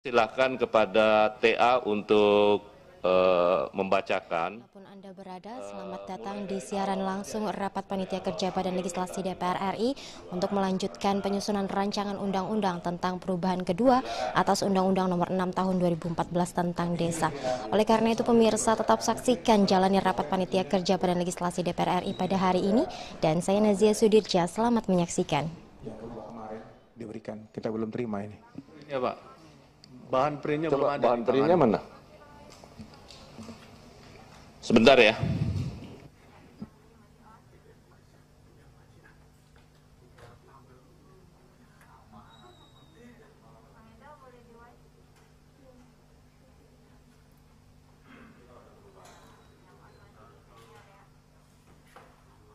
Silakan kepada TA untuk membacakan. Dimanapun Anda berada, selamat datang di siaran langsung Rapat Panitia Kerja Badan Legislasi DPR RI untuk melanjutkan penyusunan rancangan undang-undang tentang perubahan kedua atas Undang-Undang Nomor 6 Tahun 2014 tentang Desa. Oleh karena itu, pemirsa tetap saksikan jalannya Rapat Panitia Kerja Badan Legislasi DPR RI pada hari ini, dan saya Nazia Sudirja, selamat menyaksikan. Yang kedua kemarin diberikan, kita belum terima ini. Ya Pak, bahan printnya belum ada. Bahan printnya mana? Sebentar ya.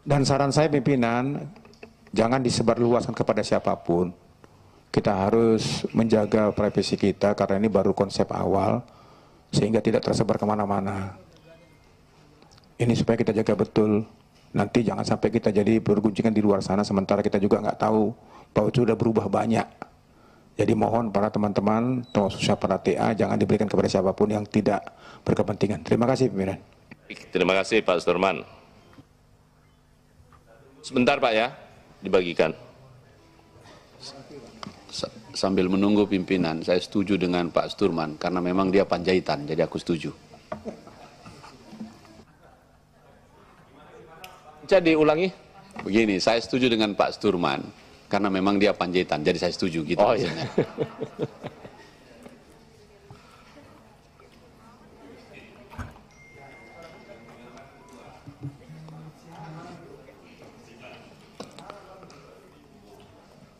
Dan saran saya pimpinan, jangan disebarluaskan kepada siapapun. Kita harus menjaga privasi kita karena ini baru konsep awal, sehingga tidak tersebar kemana-mana. Ini supaya kita jaga betul. Nanti jangan sampai kita jadi berguncingan di luar sana, sementara kita juga nggak tahu bahwa itu sudah berubah banyak. Jadi mohon para teman-teman, khususnya para TA, jangan diberikan kepada siapapun yang tidak berkepentingan. Terima kasih pimpinan. Terima kasih Pak Sturman. Sebentar Pak ya, dibagikan. Sambil menunggu pimpinan, saya setuju dengan Pak Sturman karena memang dia Panjaitan, jadi aku setuju. Jadi ulangi. Begini, saya setuju dengan Pak Sturman karena memang dia Panjaitan, jadi saya setuju gitu maksudnya. Iya.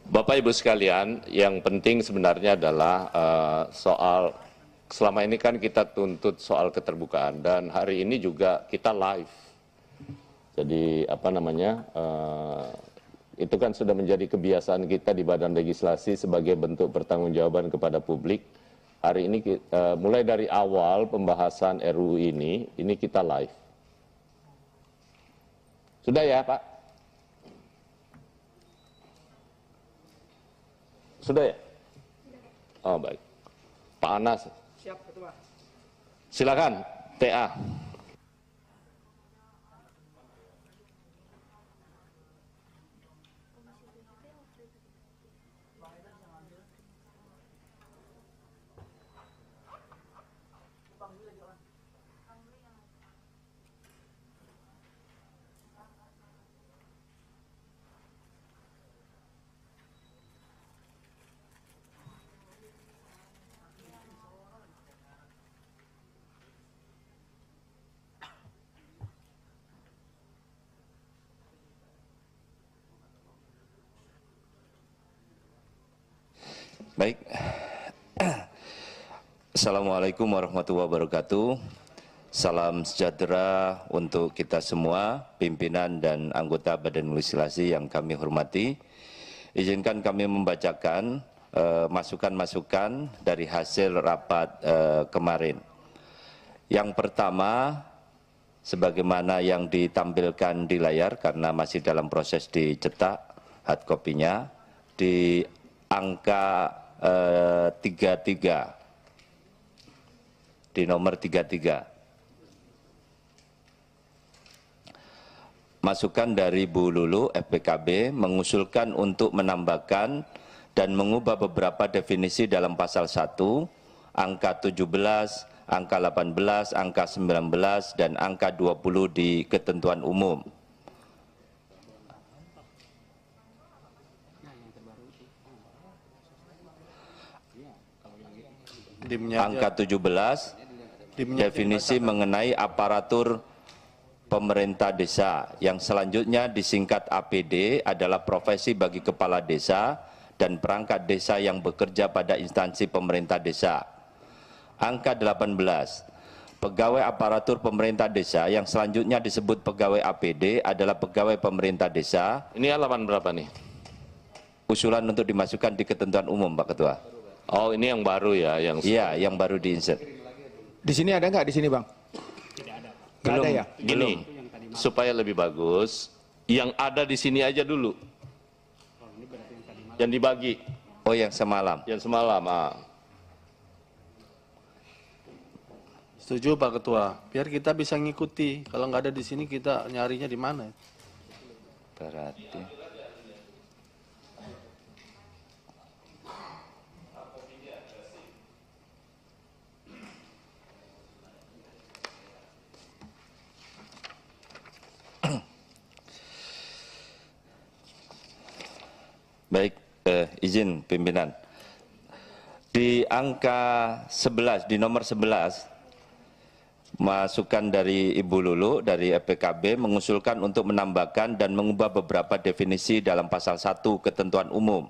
Bapak Ibu sekalian, yang penting sebenarnya adalah soal selama ini kan kita tuntut soal keterbukaan, dan hari ini juga kita live. Jadi itu kan sudah menjadi kebiasaan kita di Badan Legislasi sebagai bentuk pertanggungjawaban kepada publik. Hari ini mulai dari awal pembahasan RUU ini kita live. Sudah ya Pak? Sudah ya? Oh baik. Pak Anas. Siap, Ketua. Silakan, TA. Baik, Assalamualaikum warahmatullahi wabarakatuh. Salam sejahtera untuk kita semua, pimpinan dan anggota Badan Legislasi yang kami hormati. Izinkan kami membacakan masukan-masukan dari hasil rapat kemarin. Yang pertama, sebagaimana yang ditampilkan di layar karena masih dalam proses dicetak hard copy-nya, di angka 33, di nomor 33. Masukan dari Bu Lulu, FPKB, mengusulkan untuk menambahkan dan mengubah beberapa definisi dalam pasal 1, angka 17, angka 18, angka 19, dan angka 20 di ketentuan umum. Angka 17, definisi mengenai aparatur pemerintah desa, yang selanjutnya disingkat APD adalah profesi bagi kepala desa dan perangkat desa yang bekerja pada instansi pemerintah desa. Angka 18, pegawai aparatur pemerintah desa, yang selanjutnya disebut pegawai APD adalah pegawai pemerintah desa. Ini halaman berapa nih? Usulan untuk dimasukkan di ketentuan umum, Pak Ketua. Oh, ini yang baru ya, yang baru diinsert. Di sini ada nggak di sini, Bang? Tidak ada. Nggak ada ya? Gini, supaya lebih bagus, yang ada di sini aja dulu. Yang dibagi. Oh, yang semalam. Yang semalam. Setuju Pak Ketua. Biar kita bisa ngikuti. Kalau nggak ada di sini kita nyarinya di mana? Berarti baik, izin pimpinan. Di angka 11, di nomor 11, masukan dari Ibu Lulu dari EPKB mengusulkan untuk menambahkan dan mengubah beberapa definisi dalam pasal 1 ketentuan umum.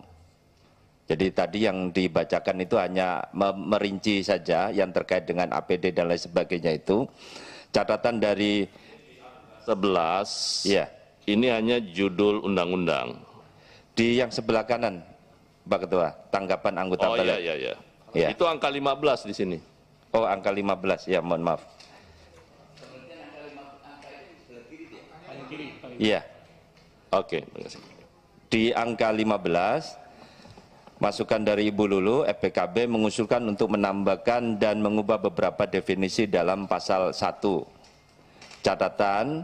Jadi tadi yang dibacakan itu hanya merinci saja yang terkait dengan APD dan lain sebagainya itu. Catatan dari 11, ya, ini hanya judul undang-undang. di yang sebelah kanan, Pak Ketua, tanggapan anggota Oh balik. iya. Ya. Itu angka 15 di sini. Oh, angka 15, ya mohon maaf. Iya. Oke, terima kasih. Di angka 15, masukan dari Ibu Lulu, EPKB mengusulkan untuk menambahkan dan mengubah beberapa definisi dalam pasal 1. Catatan,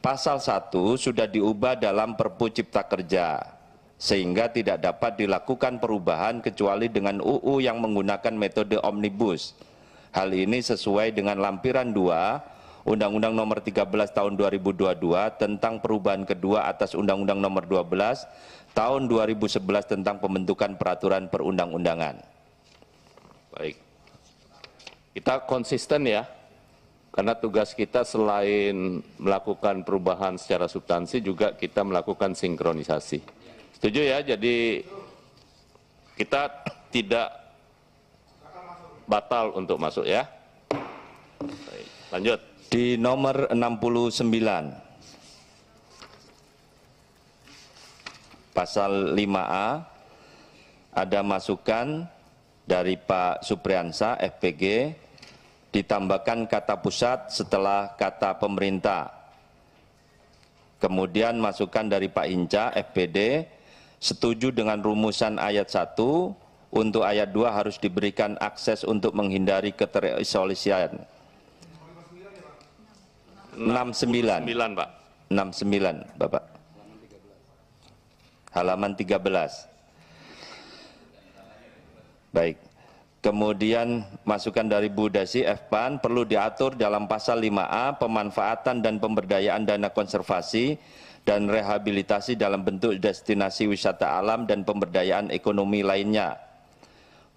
pasal 1 sudah diubah dalam Perpu Cipta Kerja, sehingga tidak dapat dilakukan perubahan kecuali dengan UU yang menggunakan metode omnibus. Hal ini sesuai dengan lampiran 2 Undang-Undang Nomor 13 Tahun 2022 tentang perubahan kedua atas Undang-Undang Nomor 12 Tahun 2011 tentang pembentukan peraturan perundang-undangan. Baik. Kita konsisten ya, karena tugas kita selain melakukan perubahan secara substansi juga kita melakukan sinkronisasi. Setuju ya, jadi kita tidak batal untuk masuk ya. Baik, lanjut. Di nomor 69, pasal 5A, ada masukan dari Pak Supriyansa, FPG, ditambahkan kata pusat setelah kata pemerintah. Kemudian masukan dari Pak Hinca, FPD, setuju dengan rumusan ayat 1, untuk ayat 2 harus diberikan akses untuk menghindari keterisolasian. 69, Pak. 69, Bapak. Halaman 13. Baik. Kemudian masukan dari Bu Desi, FPAN, perlu diatur dalam pasal 5A, pemanfaatan dan pemberdayaan dana konservasi dan rehabilitasi dalam bentuk destinasi wisata alam dan pemberdayaan ekonomi lainnya.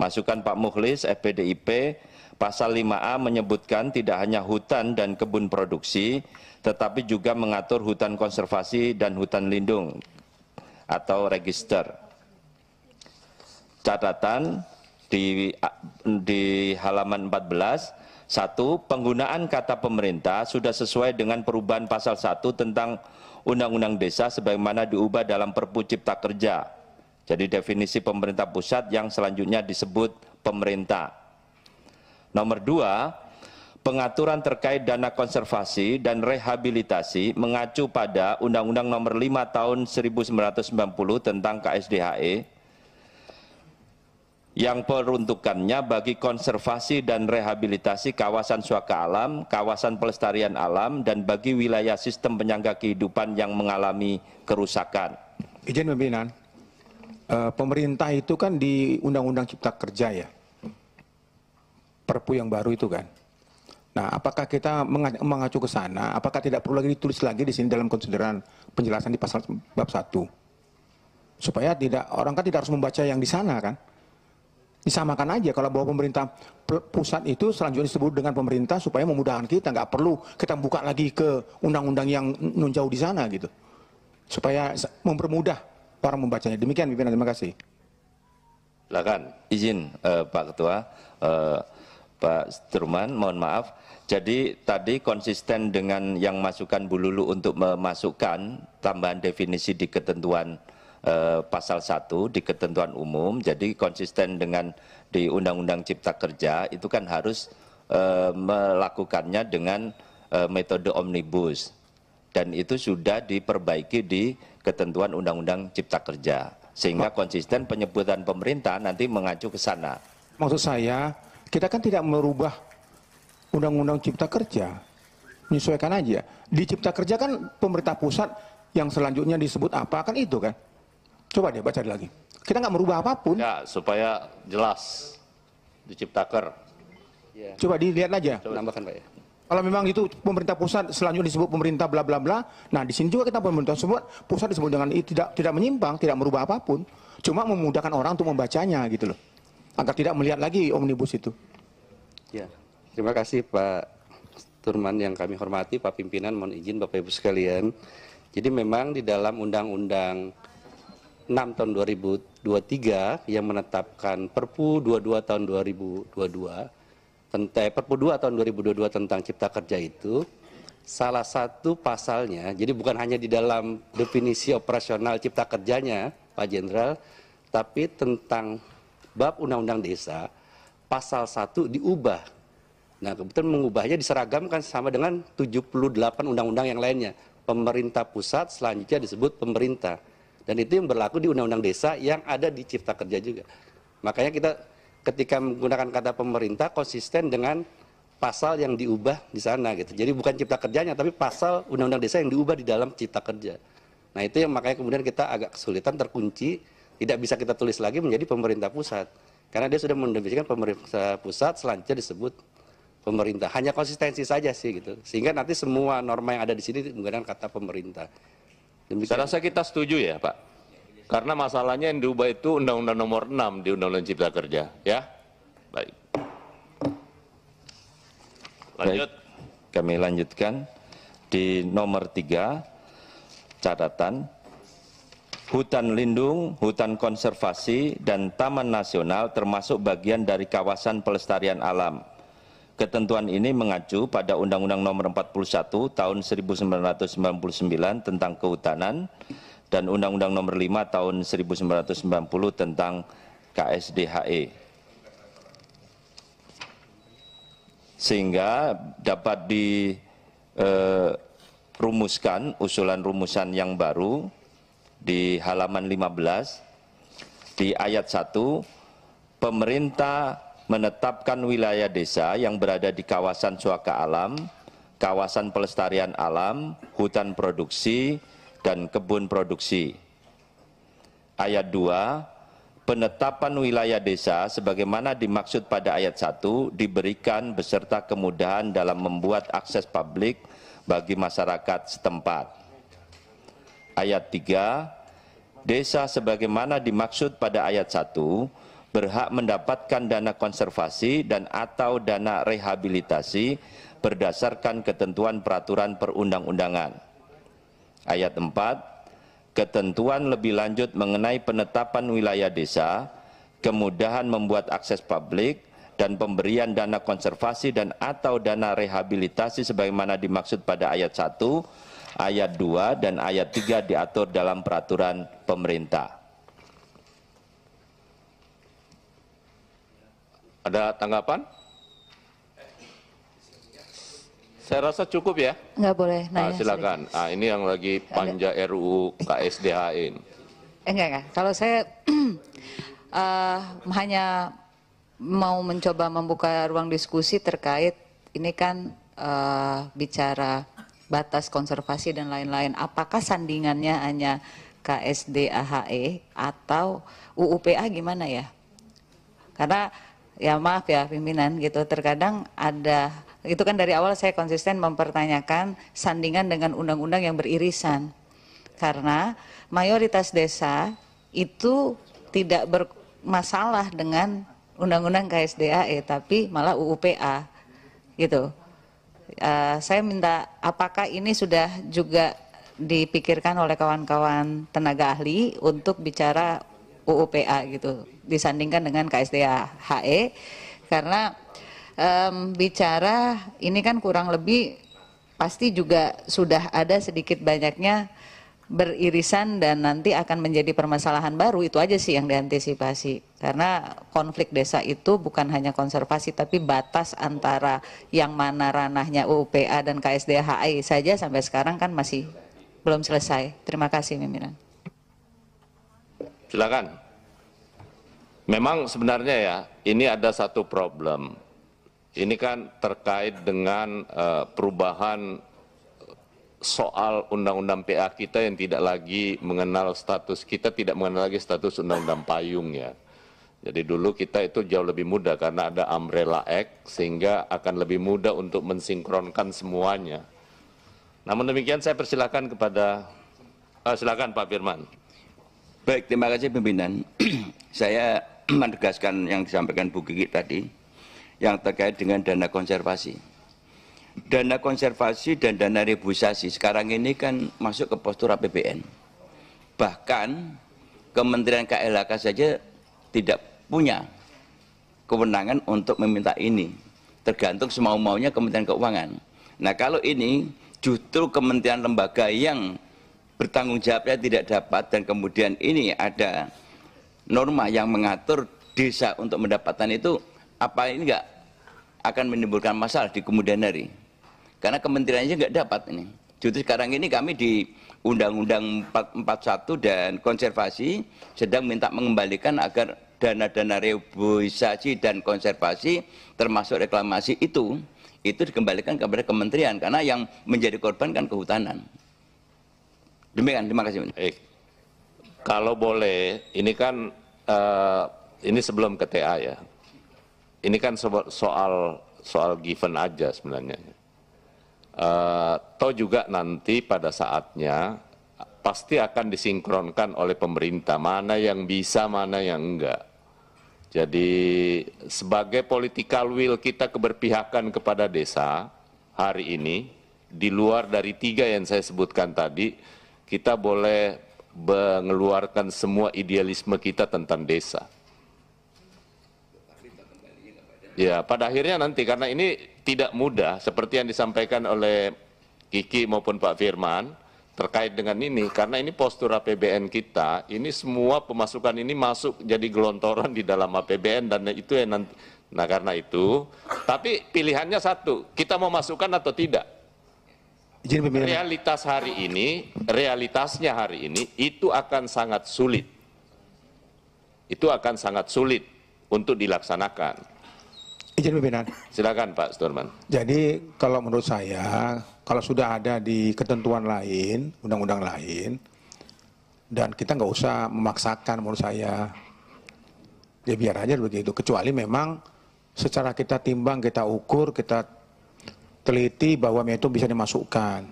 Masukan Pak Mukhlis, FPDIP, pasal 5A menyebutkan tidak hanya hutan dan kebun produksi, tetapi juga mengatur hutan konservasi dan hutan lindung atau register. Catatan di halaman 14, 1. Penggunaan kata pemerintah sudah sesuai dengan perubahan pasal 1 tentang Undang-Undang Desa sebagaimana diubah dalam Perpu Cipta Kerja. Jadi definisi pemerintah pusat yang selanjutnya disebut pemerintah. Nomor 2, pengaturan terkait dana konservasi dan rehabilitasi mengacu pada Undang-Undang Nomor 5 Tahun 1990 tentang KSDHE yang peruntukannya bagi konservasi dan rehabilitasi kawasan suaka alam, kawasan pelestarian alam, dan bagi wilayah sistem penyangga kehidupan yang mengalami kerusakan. Izin pimpinan, pemerintah itu kan di Undang-Undang Cipta Kerja ya, Perpu yang baru itu kan. Nah, apakah kita mengacu ke sana? Apakah tidak perlu lagi ditulis lagi di sini dalam konsideran penjelasan di pasal bab 1? Supaya tidak orang kan tidak harus membaca yang di sana kan? Disamakan aja kalau bahwa pemerintah pusat itu selanjutnya disebut dengan pemerintah supaya memudahkan kita, nggak perlu kita buka lagi ke undang-undang yang nun jauh di sana gitu. Supaya mempermudah orang membacanya. Demikian pimpinan, terima kasih. Silakan. Izin Pak Ketua, Pak Sturman, mohon maaf. Jadi tadi konsisten dengan yang masukan Bu Lulu untuk memasukkan tambahan definisi di ketentuan pasal 1 di ketentuan umum. Jadi konsisten dengan di Undang-Undang Cipta Kerja itu kan harus melakukannya dengan metode omnibus. Dan itu sudah diperbaiki di ketentuan Undang-Undang Cipta Kerja. Sehingga konsisten penyebutan pemerintah nanti mengacu ke sana. Maksud saya, kita kan tidak merubah Undang-Undang Cipta Kerja, menyesuaikan aja. Di Cipta Kerja kan pemerintah pusat yang selanjutnya disebut apa, kan itu kan. Coba deh baca lagi. Kita nggak merubah apapun. Ya, supaya jelas di Ciptaker. Coba dilihat aja. Coba tambahkan Pak ya. Kalau memang itu pemerintah pusat selanjutnya disebut pemerintah bla bla bla, nah di sini juga kita pemerintah pusat disebut dengan tidak menyimpang, tidak merubah apapun, cuma memudahkan orang untuk membacanya gitu loh, agar tidak melihat lagi omnibus itu. Ya, terima kasih Pak Turman yang kami hormati, Pak Pimpinan, mohon izin Bapak Ibu sekalian. Jadi memang di dalam Undang-Undang 6 tahun 2023 yang menetapkan Perpu 22 tahun 2022, Perpu 2 tahun 2022 tentang Cipta Kerja itu, salah satu pasalnya, jadi bukan hanya di dalam definisi operasional Cipta Kerjanya, Pak Jenderal, tapi tentang bab Undang-Undang Desa, pasal 1 diubah. Nah, kebetulan mengubahnya diseragamkan sama dengan 78 undang-undang yang lainnya. Pemerintah pusat selanjutnya disebut pemerintah. Dan itu yang berlaku di Undang-Undang Desa yang ada di Cipta Kerja juga. Makanya kita ketika menggunakan kata pemerintah konsisten dengan pasal yang diubah di sana gitu. Jadi bukan Cipta Kerjanya tapi pasal Undang-Undang Desa yang diubah di dalam Cipta Kerja. Nah, itu yang makanya kemudian kita agak kesulitan, terkunci, tidak bisa kita tulis lagi menjadi pemerintah pusat. Karena dia sudah mendefinisikan pemerintah pusat selanjutnya disebut pemerintah. Hanya konsistensi saja sih gitu. Sehingga nanti semua norma yang ada di sini menggunakan kata pemerintah. Saya rasa kita setuju ya Pak. Karena masalahnya yang diubah itu Undang-Undang Nomor 6 di Undang-Undang Cipta Kerja, ya. Baik. Lanjut. Baik, kami lanjutkan di nomor 3, catatan. Hutan lindung, hutan konservasi, dan taman nasional termasuk bagian dari kawasan pelestarian alam. Ketentuan ini mengacu pada Undang-Undang Nomor 41 Tahun 1999 tentang Kehutanan dan Undang-Undang Nomor 5 Tahun 1990 tentang KSDHE. Sehingga dapat dirumuskan usulan rumusan yang baru di halaman 15 di ayat 1, pemerintah menetapkan wilayah desa yang berada di kawasan suaka alam, kawasan pelestarian alam, hutan produksi, dan kebun produksi. Ayat 2, penetapan wilayah desa sebagaimana dimaksud pada ayat 1 diberikan beserta kemudahan dalam membuat akses publik bagi masyarakat setempat. Ayat 3, desa sebagaimana dimaksud pada ayat 1 berhak mendapatkan dana konservasi dan atau dana rehabilitasi berdasarkan ketentuan peraturan perundang-undangan. Ayat 4, ketentuan lebih lanjut mengenai penetapan wilayah desa, kemudahan membuat akses publik, dan pemberian dana konservasi dan atau dana rehabilitasi sebagaimana dimaksud pada ayat 1, ayat 2, dan ayat 3 diatur dalam peraturan pemerintah. Ada tanggapan? Saya rasa cukup ya. Nggak boleh nanya. Silakan. Ini yang lagi panja RUU KSDHE ini. Enggak. Kalau saya hanya mau mencoba membuka ruang diskusi terkait ini kan bicara batas konservasi dan lain-lain. Apakah sandingannya hanya KSDHE atau UUPA gimana ya? Karena ya maaf ya pimpinan gitu, terkadang ada, itu kan dari awal saya konsisten mempertanyakan sandingan dengan undang-undang yang beririsan. Karena mayoritas desa itu tidak bermasalah dengan undang-undang KSDHE, tapi malah UUPA gitu. Saya minta apakah ini sudah juga dipikirkan oleh kawan-kawan tenaga ahli untuk bicara UUPA gitu, disandingkan dengan KSDHE, karena bicara ini kan kurang lebih pasti juga sudah ada sedikit banyaknya beririsan dan nanti akan menjadi permasalahan baru. Itu aja sih yang diantisipasi, karena konflik desa itu bukan hanya konservasi tapi batas antara yang mana ranahnya UUPA dan KSDHE saja sampai sekarang kan masih belum selesai. Terima kasih pimpinan. Silakan. Memang sebenarnya ya, ini ada satu problem. Ini kan terkait dengan perubahan soal undang-undang PA kita yang tidak lagi mengenal status, kita tidak mengenal lagi status undang-undang payung ya. Jadi dulu kita itu jauh lebih mudah karena ada Umbrella Act sehingga akan lebih mudah untuk mensinkronkan semuanya. Namun demikian saya persilakan kepada, silakan Pak Firman. Baik, terima kasih pimpinan. Saya menegaskan yang disampaikan Bu Kiki tadi yang terkait dengan dana konservasi. Dana konservasi dan dana reboisasi sekarang ini kan masuk ke postur APBN. Bahkan Kementerian KLHK saja tidak punya kewenangan untuk meminta ini. Tergantung semau-maunya Kementerian Keuangan. Nah kalau ini justru kementerian lembaga yang bertanggung jawabnya tidak dapat dan kemudian ini ada norma yang mengatur desa untuk mendapatkan itu, apa ini enggak akan menimbulkan masalah di kemudian hari? Karena kementeriannya nggak dapat ini. Justru sekarang ini kami di Undang-Undang 41 dan konservasi sedang minta mengembalikan agar dana-dana reboisasi dan konservasi termasuk reklamasi itu dikembalikan kepada kementerian karena yang menjadi korban kan kehutanan. Demikian, terima kasih. Kalau boleh, ini kan ini sebelum ke TA ya. Ini kan soal given aja sebenarnya. Toh juga nanti pada saatnya pasti akan disinkronkan oleh pemerintah mana yang bisa, mana yang enggak. Jadi sebagai political will kita keberpihakan kepada desa hari ini, di luar dari 3 yang saya sebutkan tadi, kita boleh mengeluarkan semua idealisme kita tentang desa. Ya, pada akhirnya nanti karena ini tidak mudah seperti yang disampaikan oleh Kiki maupun Pak Firman terkait dengan ini karena ini postur APBN kita, ini semua pemasukan ini masuk jadi gelontoran di dalam APBN dan itu yang nanti. Nah, karena itu, tapi pilihannya satu, kita mau masukkan atau tidak. Realitasnya hari ini itu akan sangat sulit. Itu akan sangat sulit untuk dilaksanakan. Izin pimpinan. Silakan Pak Sturman. Jadi kalau menurut saya, kalau sudah ada di ketentuan lain, undang-undang lain, dan kita nggak usah memaksakan menurut saya, ya biar aja begitu. Kecuali memang secara kita timbang, kita ukur, kita teliti bahwa itu bisa dimasukkan.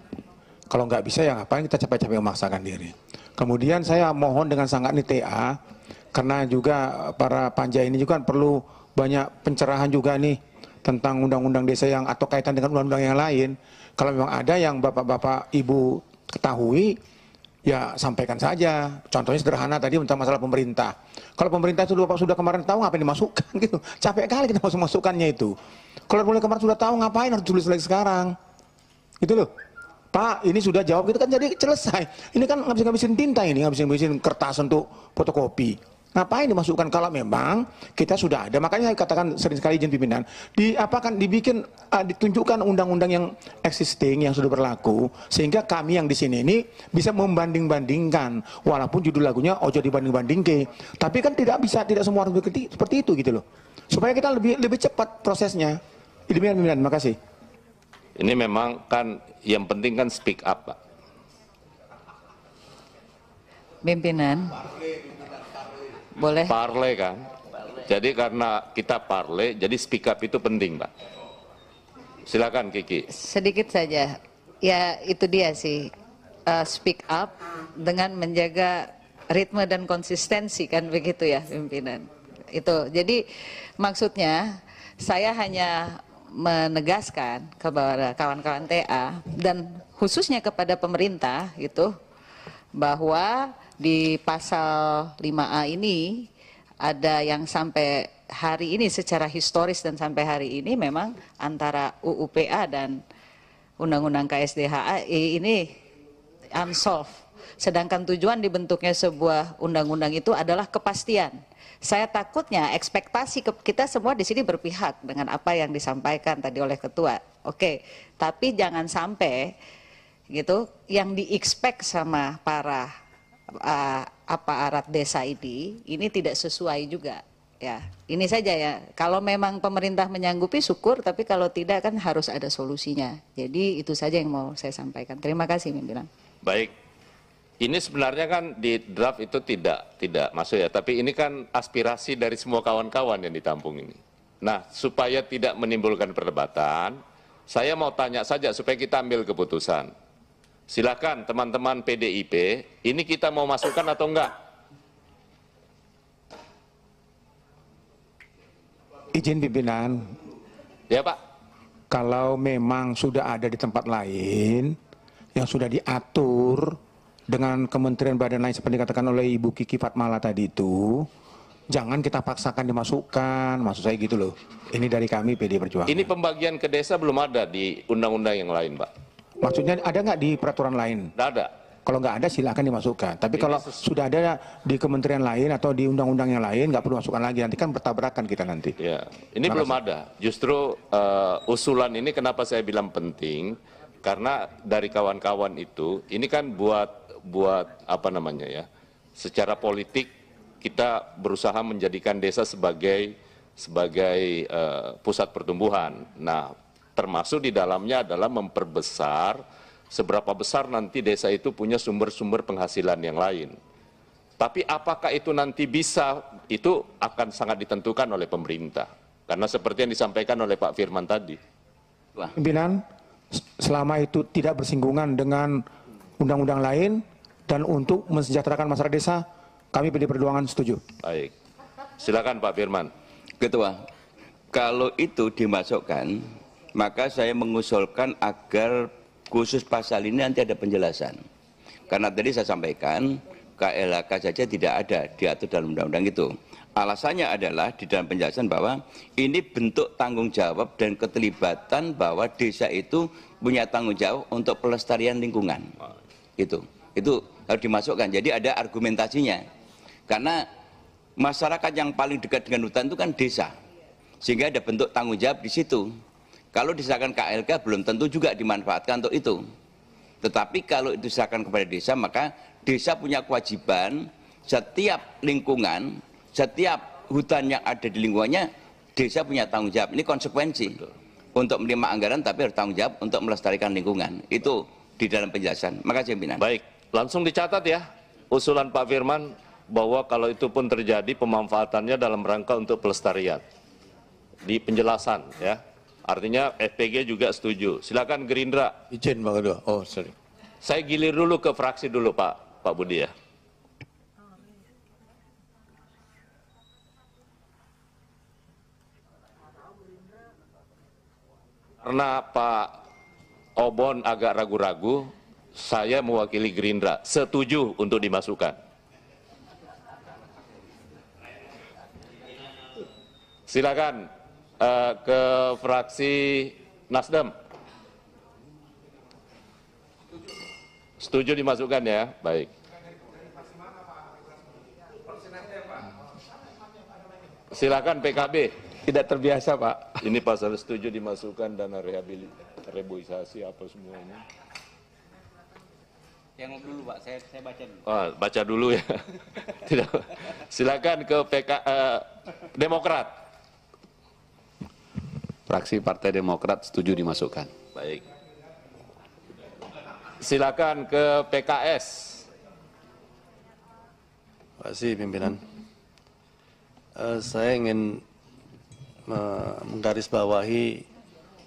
Kalau nggak bisa ya ngapain kita capek-capek memaksakan diri. Kemudian saya mohon dengan sangat nih TA, karena juga para panja ini juga perlu banyak pencerahan juga nih tentang undang-undang desa yang atau kaitan dengan undang-undang yang lain. Kalau memang ada yang bapak-bapak ibu ketahui, ya sampaikan saja. Contohnya sederhana tadi tentang masalah pemerintah. Kalau pemerintah itu bapak sudah kemarin tahu ngapain dimasukkan gitu. Capek kali kita masukkannya itu. Kalau mulai kemarin sudah tahu ngapain harus tulis lagi sekarang. Gitu loh. Pak, ini sudah jawab gitu kan jadi selesai. Ini kan ngabisin tinta ini, ngabisin kertas untuk fotokopi. Ngapain dimasukkan kalau memang kita sudah ada? Makanya saya katakan sering sekali izin pimpinan, ditunjukkan undang-undang yang existing yang sudah berlaku sehingga kami yang di sini ini bisa membanding-bandingkan walaupun judul lagunya ojo dibanding-bandingke. Tapi kan tidak bisa, tidak semua harus seperti itu gitu loh. Supaya kita lebih cepat prosesnya. Demikian pimpinan, terima kasih. Ini memang kan yang penting kan speak up, Pak. Pimpinan. Boleh. Parle kan. Jadi karena kita parle, jadi speak up itu penting, Pak. Silakan Kiki. Sedikit saja. Ya itu dia sih. Speak up dengan menjaga ritme dan konsistensi kan begitu ya pimpinan. Itu. Jadi maksudnya saya hanya menegaskan kepada kawan-kawan TA dan khususnya kepada pemerintah gitu bahwa di pasal 5A ini ada yang sampai hari ini secara historis dan sampai hari ini memang antara UU-PA dan Undang-Undang KSDHA ini unsolved. Sedangkan tujuan dibentuknya sebuah undang-undang itu adalah kepastian. Saya takutnya ekspektasi kita semua di sini berpihak dengan apa yang disampaikan tadi oleh ketua. Oke, tapi jangan sampai gitu yang di-expect sama para aparat desa ini tidak sesuai juga Ya, ini saja ya. Kalau memang pemerintah menyanggupi syukur, tapi kalau tidak kan harus ada solusinya. Jadi itu saja yang mau saya sampaikan. Terima kasih pimpinan. Baik, ini sebenarnya kan di draft itu tidak masuk ya, tapi ini kan aspirasi dari semua kawan-kawan yang ditampung ini. Nah, supaya tidak menimbulkan perdebatan, saya mau tanya saja supaya kita ambil keputusan. Silakan teman-teman PDIP, ini kita mau masukkan atau enggak? Izin pimpinan. Ya Pak. Kalau memang sudah ada di tempat lain, yang sudah diatur dengan kementerian badan lain seperti dikatakan oleh Ibu Kiki Fatmala tadi itu, jangan kita paksakan dimasukkan, maksud saya gitu loh. Ini dari kami PD Perjuangan. Ini pembagian ke desa belum ada di undang-undang yang lain Pak? Maksudnya ada nggak di peraturan lain? Tidak ada. Kalau nggak ada silakan dimasukkan. Tapi kalau sudah ada di kementerian lain atau di undang-undang yang lain, nggak perlu masukkan lagi. Nanti kan bertabrakan kita nanti. Ya, ini belum ada. Justru usulan ini kenapa saya bilang penting? Karena dari kawan-kawan itu, ini kan buat apa namanya ya? Secara politik kita berusaha menjadikan desa sebagai pusat pertumbuhan. Nah, termasuk di dalamnya adalah memperbesar seberapa besar nanti desa itu punya sumber-sumber penghasilan yang lain. Tapi apakah itu nanti bisa, itu akan sangat ditentukan oleh pemerintah. Karena seperti yang disampaikan oleh Pak Firman tadi. Pimpinan, selama itu tidak bersinggungan dengan undang-undang lain dan untuk mensejahterakan masyarakat desa, kami PD Perjuangan setuju. Baik, silakan Pak Firman. Ketua, kalau itu dimasukkan, maka saya mengusulkan agar khusus pasal ini nanti ada penjelasan. Karena tadi saya sampaikan, KLHK saja tidak ada diatur dalam undang-undang itu. Alasannya adalah di dalam penjelasan bahwa ini bentuk tanggung jawab dan keterlibatan bahwa desa itu punya tanggung jawab untuk pelestarian lingkungan. Itu harus dimasukkan. Jadi ada argumentasinya. Karena masyarakat yang paling dekat dengan hutan itu kan desa. Sehingga ada bentuk tanggung jawab di situ. Kalau diserahkan KLK belum tentu juga dimanfaatkan untuk itu. Tetapi kalau itu diserahkan kepada desa, maka desa punya kewajiban setiap lingkungan, setiap hutan yang ada di lingkungannya, desa punya tanggung jawab. Ini konsekuensi. Betul. Untuk menerima anggaran tapi harus tanggung jawab untuk melestarikan lingkungan. Itu di dalam penjelasan. Makasih pimpinan. Baik, langsung dicatat ya usulan Pak Firman bahwa kalau itu pun terjadi pemanfaatannya dalam rangka untuk pelestarian. Di penjelasan ya. Artinya FPG juga setuju. Silakan Gerindra. Izin Pak Ketua. Oh, sorry. Saya gilir dulu ke fraksi dulu Pak Budi ya. Karena Pak Obon agak ragu-ragu, saya mewakili Gerindra setuju untuk dimasukkan. Silakan ke fraksi Nasdem. Setuju dimasukkan ya? Baik. Silakan PKB. Tidak terbiasa Pak. Ini pasal setuju dimasukkan dana rehabilitasi apa semuanya. Yang dulu Pak, saya baca dulu. Baca dulu ya. Tidak. Silakan ke Demokrat. Fraksi Partai Demokrat setuju dimasukkan. Baik. Silakan ke PKS. Terima kasih pimpinan. Saya ingin menggarisbawahi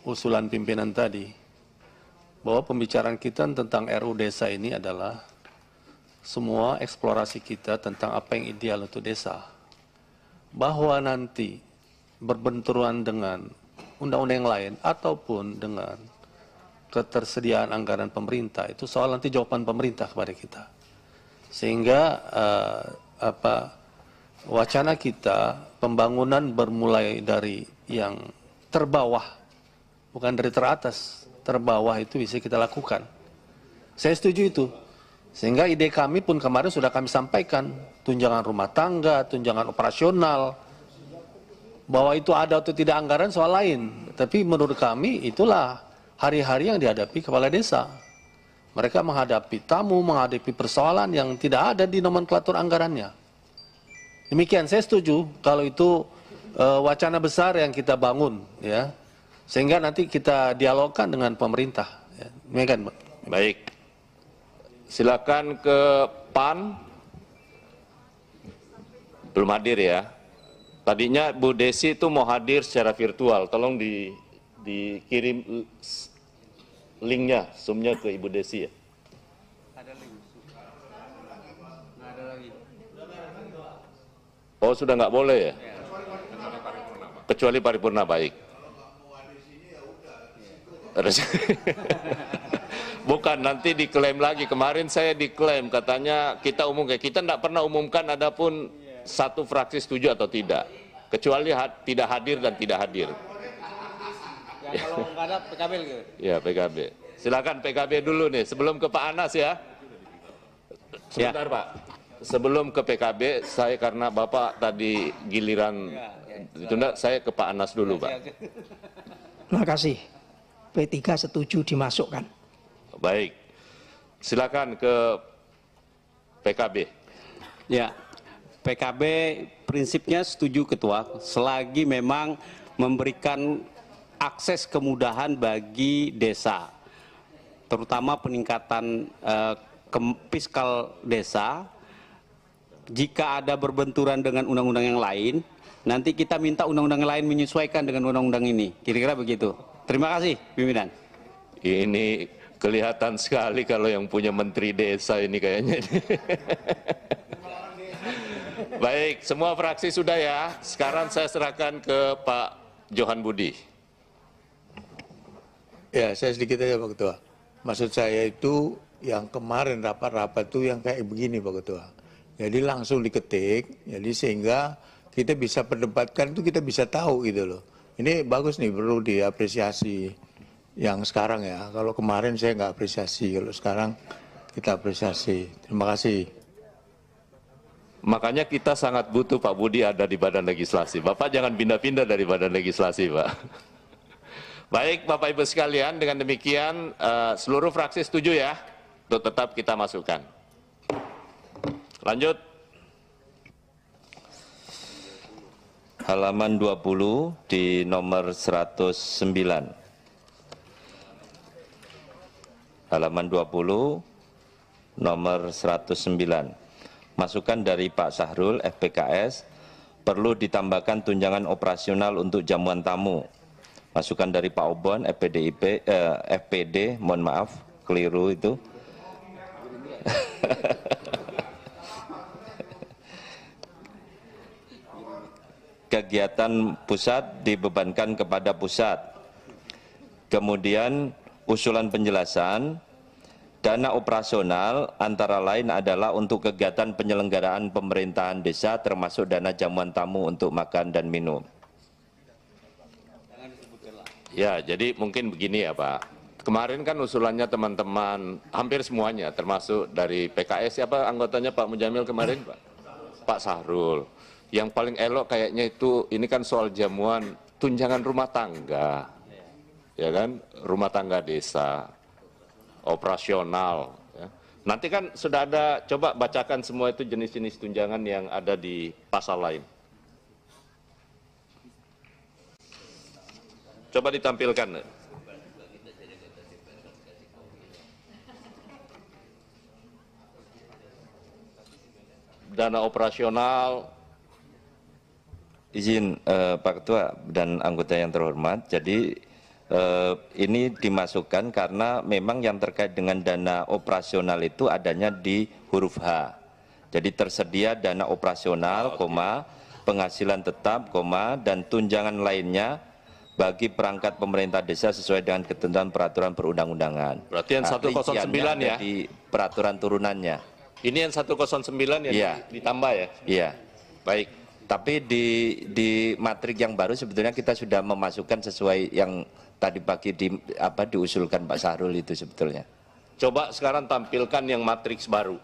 usulan pimpinan tadi bahwa pembicaraan kita tentang RU Desa ini adalah semua eksplorasi kita tentang apa yang ideal untuk desa. Bahwa nanti berbenturan dengan undang-undang yang lain ataupun dengan ketersediaan anggaran pemerintah, itu soal nanti jawaban pemerintah kepada kita. Sehingga wacana kita pembangunan bermulai dari yang terbawah, bukan dari teratas. Terbawah itu bisa kita lakukan. Saya setuju itu. Sehingga ide kami pun kemarin sudah kami sampaikan, tunjangan rumah tangga, tunjangan operasional, bahwa itu ada atau tidak anggaran soal lain. Tapi menurut kami itulah hari-hari yang dihadapi kepala desa. Mereka menghadapi tamu, menghadapi persoalan yang tidak ada di nomenklatur anggarannya. Demikian, saya setuju kalau itu wacana besar yang kita bangun, ya, sehingga nanti kita dialogkan dengan pemerintah. Ya. Demikian, Pak. Baik, silakan ke PAN. Belum hadir ya. Tadinya Bu Desi itu mau hadir secara virtual, tolong dikirim linknya, zoomnya ke Ibu Desi ya. Oh sudah nggak boleh ya? Kecuali paripurna, baik. Bukan, nanti diklaim lagi. Kemarin saya diklaim, katanya kita umumkan. Kita tidak pernah umumkan adapun satu fraksi setuju atau tidak. Kecuali tidak hadir dan tidak hadir. Ya, kalau nggak ada PKB gitu. Ya, PKB. Silakan PKB dulu nih, sebelum ke Pak Anas ya. Sebentar ya. Pak. Sebelum ke PKB, saya karena Bapak tadi giliran ditunda, saya ke Pak Anas dulu, Pak. Terima kasih. P3 setuju dimasukkan. Baik. Silakan ke PKB. Ya, PKB prinsipnya setuju Ketua, selagi memang memberikan akses kemudahan bagi desa, terutama peningkatan fiskal desa. Jika ada berbenturan dengan undang-undang yang lain, nanti kita minta undang-undang yang lain menyesuaikan dengan undang-undang ini. Kira-kira begitu. Terima kasih, pimpinan. Ini kelihatan sekali kalau yang punya menteri desa ini kayaknya. Baik, semua fraksi sudah ya. Sekarang saya serahkan ke Pak Johan Budi. Ya, saya sedikit aja Pak Ketua. Maksud saya itu yang kemarin rapat-rapat itu yang kayak begini Pak Ketua. Jadi langsung diketik, jadi sehingga kita bisa perdebatkan itu kita bisa tahu gitu loh. Ini bagus nih, perlu diapresiasi yang sekarang ya. Kalau kemarin saya nggak apresiasi, kalau sekarang kita apresiasi. Terima kasih. Makanya kita sangat butuh Pak Budi ada di Badan Legislasi. Bapak jangan pindah-pindah dari Badan Legislasi, Pak. Baik, Bapak Ibu sekalian, dengan demikian seluruh fraksi setuju ya untuk tetap kita masukkan. Lanjut. Halaman 20 di nomor 109. Halaman 20 nomor 109. Masukan dari Pak Sahrul, FPKS, perlu ditambahkan tunjangan operasional untuk jamuan tamu. Masukan dari Pak Obon, FPD, mohon maaf, keliru itu. Kegiatan pusat dibebankan kepada pusat. Kemudian usulan penjelasan, dana operasional antara lain adalah untuk kegiatan penyelenggaraan pemerintahan desa termasuk dana jamuan tamu untuk makan dan minum. Ya, jadi mungkin begini ya Pak. Kemarin kan usulannya teman-teman hampir semuanya termasuk dari PKS, siapa anggotanya Pak Mujamil kemarin Pak? Pak Sahrul. Yang paling elok kayaknya itu, ini kan soal jamuan tunjangan rumah tangga, ya kan, rumah tangga desa, operasional. Ya. Nanti kan sudah ada, coba bacakan semua itu jenis-jenis tunjangan yang ada di pasal lain. Coba ditampilkan. Dana operasional. Izin Pak Ketua dan anggota yang terhormat, jadi ini dimasukkan karena memang yang terkait dengan dana operasional itu adanya di huruf H. Jadi tersedia dana operasional, penghasilan tetap, dan tunjangan lainnya bagi perangkat pemerintah desa sesuai dengan ketentuan peraturan perundang-undangan. Berarti yang 109 ya? Di peraturan turunannya. Ini yang 109 yang ya. Ditambah ya? Iya. Baik. Tapi di matrik yang baru sebetulnya kita sudah memasukkan sesuai yang tadi pagi diusulkan Pak Sahrul itu sebetulnya. Coba sekarang tampilkan yang matriks baru.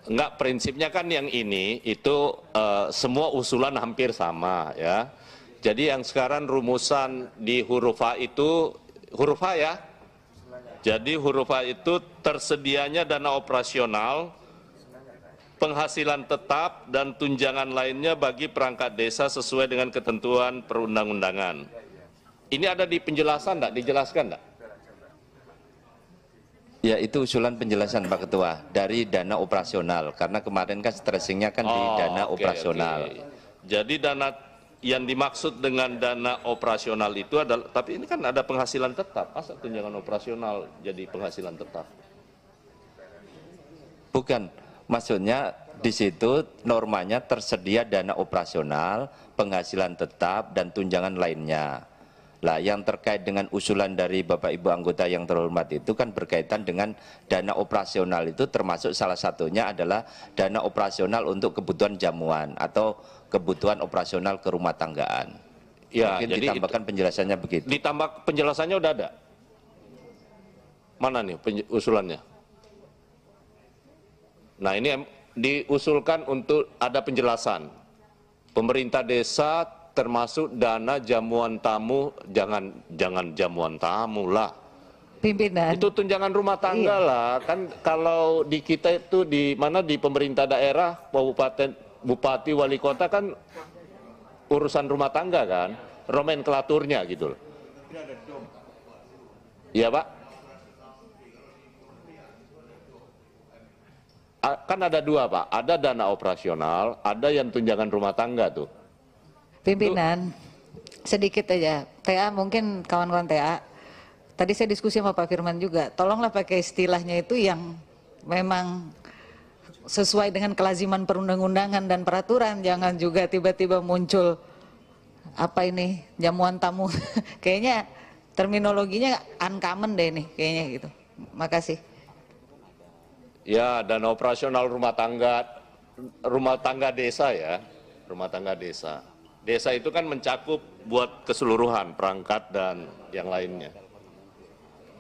Enggak, prinsipnya kan yang ini itu semua usulan hampir sama ya. Jadi yang sekarang rumusan di huruf A itu huruf A ya. Jadi huruf A itu tersedianya dana operasional, penghasilan tetap dan tunjangan lainnya bagi perangkat desa sesuai dengan ketentuan perundang-undangan. Ini ada di penjelasan enggak? Dijelaskan enggak? Ya, itu usulan penjelasan Pak Ketua dari dana operasional, karena kemarin kan stressingnya kan di dana operasional. Jadi dana yang dimaksud dengan dana operasional itu adalah, tapi ini kan ada penghasilan tetap, masa tunjangan operasional jadi penghasilan tetap? Bukan, maksudnya di situ normanya tersedia dana operasional, penghasilan tetap, dan tunjangan lainnya. Lah, yang terkait dengan usulan dari Bapak Ibu anggota yang terhormat itu kan berkaitan dengan dana operasional itu, termasuk salah satunya adalah dana operasional untuk kebutuhan jamuan atau kebutuhan operasional ke rumah tanggaan. Ya, mungkin jadi ditambahkan penjelasannya begitu. Ditambah penjelasannya udah ada. Mana nih usulannya? Nah, ini diusulkan untuk ada penjelasan. Pemerintah desa termasuk dana jamuan tamu, jangan jamuan tamu lah. Pimpinan. Itu tunjangan rumah tangga lah. Kan kalau di kita itu di mana di pemerintah daerah, bupati, wali kota kan urusan rumah tangga kan, nomenklaturnya gitu loh. Iya Pak? Kan ada dua Pak, ada dana operasional, ada yang tunjangan rumah tangga tuh. Pimpinan, sedikit aja. TA mungkin kawan-kawan TA, tadi saya diskusi sama Pak Firman juga, tolonglah pakai istilahnya itu yang memang sesuai dengan kelaziman perundang-undangan dan peraturan, jangan juga tiba-tiba muncul apa ini jamuan tamu. Kayaknya terminologinya uncommon deh nih kayaknya gitu. Makasih. Ya, dana operasional rumah tangga desa ya, rumah tangga desa. Desa itu kan mencakup buat keseluruhan perangkat dan yang lainnya.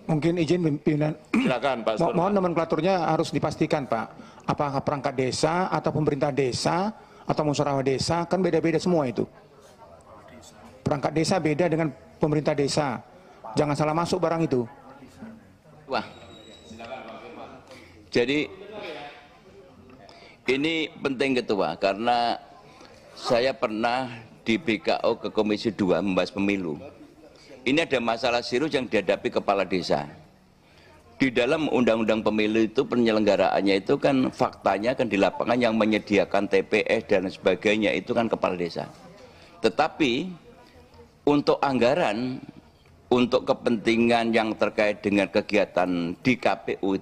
Mungkin izin pimpinan. Silakan Pak. Mohon nomenklaturnya harus dipastikan Pak. Apakah perangkat desa atau pemerintah desa atau musyawarah desa, kan beda-beda semua itu. Perangkat desa beda dengan pemerintah desa. Jangan salah masuk barang itu. Wah. Jadi ini penting Ketua, karena saya pernah di BKO ke Komisi 2 membahas pemilu. Ini ada masalah serius yang dihadapi kepala desa. Di dalam undang-undang pemilu itu penyelenggaraannya itu kan faktanya kan di lapangan yang menyediakan TPS dan sebagainya itu kan kepala desa. Tetapi untuk anggaran, untuk kepentingan yang terkait dengan kegiatan di KPU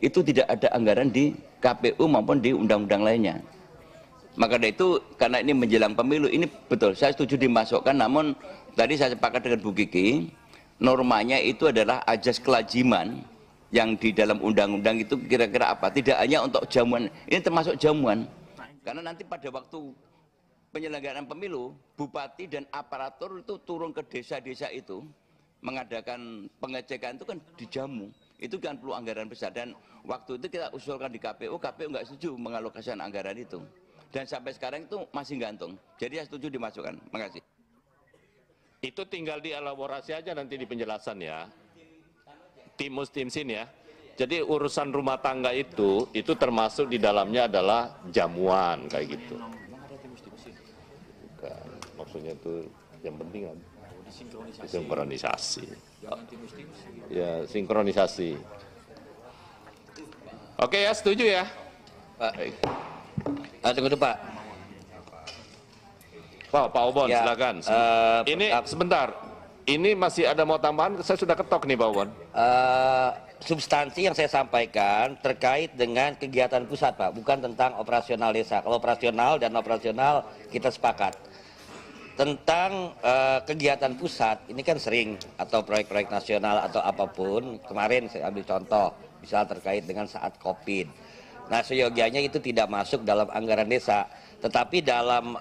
itu tidak ada anggaran di KPU maupun di undang-undang lainnya. Maka dari itu, karena ini menjelang pemilu, ini betul, saya setuju dimasukkan, namun tadi saya sepakat dengan Bu Kiki, normanya itu adalah ajas kelaziman yang di dalam undang-undang itu kira-kira apa? Tidak hanya untuk jamuan, ini termasuk jamuan. Karena nanti pada waktu penyelenggaraan pemilu, bupati dan aparatur itu turun ke desa-desa itu, mengadakan pengecekan itu kan dijamu. Itu kan perlu anggaran besar, dan waktu itu kita usulkan di KPU, KPU nggak setuju mengalokasikan anggaran itu. Dan sampai sekarang itu masih gantung. Jadi saya setuju dimasukkan. Makasih. Itu tinggal dielaborasi aja nanti di penjelasan ya. Timsin ya. Jadi urusan rumah tangga itu termasuk di dalamnya adalah jamuan kayak gitu. Bukan. Maksudnya itu yang penting kan sinkronisasi. Ya, sinkronisasi. Oke ya, setuju ya. Pak. Tunggu dulu Pak. Pak Obon, ya, silakan. Ini sebentar. Ini masih ada mau tambahan? Saya sudah ketok nih Pak Obon. Substansi yang saya sampaikan terkait dengan kegiatan pusat Pak, bukan tentang operasional desa. Kalau operasional dan operasional kita sepakat. Tentang kegiatan pusat, ini kan sering, atau proyek-proyek nasional atau apapun, kemarin saya ambil contoh, misal terkait dengan saat COVID. Nah, seyogianya itu tidak masuk dalam anggaran desa, tetapi dalam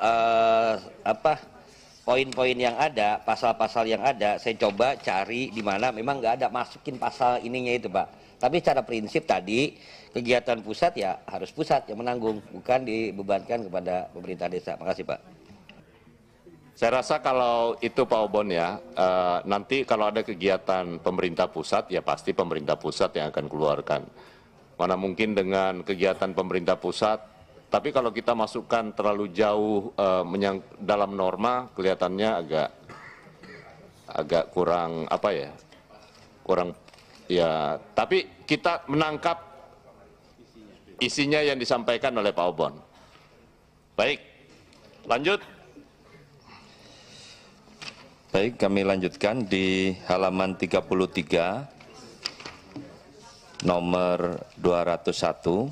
poin-poin yang ada, pasal-pasal yang ada, saya coba cari di mana memang nggak ada masukin pasal ininya itu Pak. Tapi secara prinsip tadi kegiatan pusat ya harus pusat yang menanggung, bukan dibebankan kepada pemerintah desa. Makasih Pak. Saya rasa kalau itu Pak Obon ya, nanti kalau ada kegiatan pemerintah pusat, ya pasti pemerintah pusat yang akan keluarkan. Mana mungkin dengan kegiatan pemerintah pusat, tapi kalau kita masukkan terlalu jauh dalam norma, kelihatannya agak kurang apa ya, kurang ya. Tapi kita menangkap isinya yang disampaikan oleh Pak Obon. Baik, lanjut. Baik, kami lanjutkan di halaman 33, nomor 201.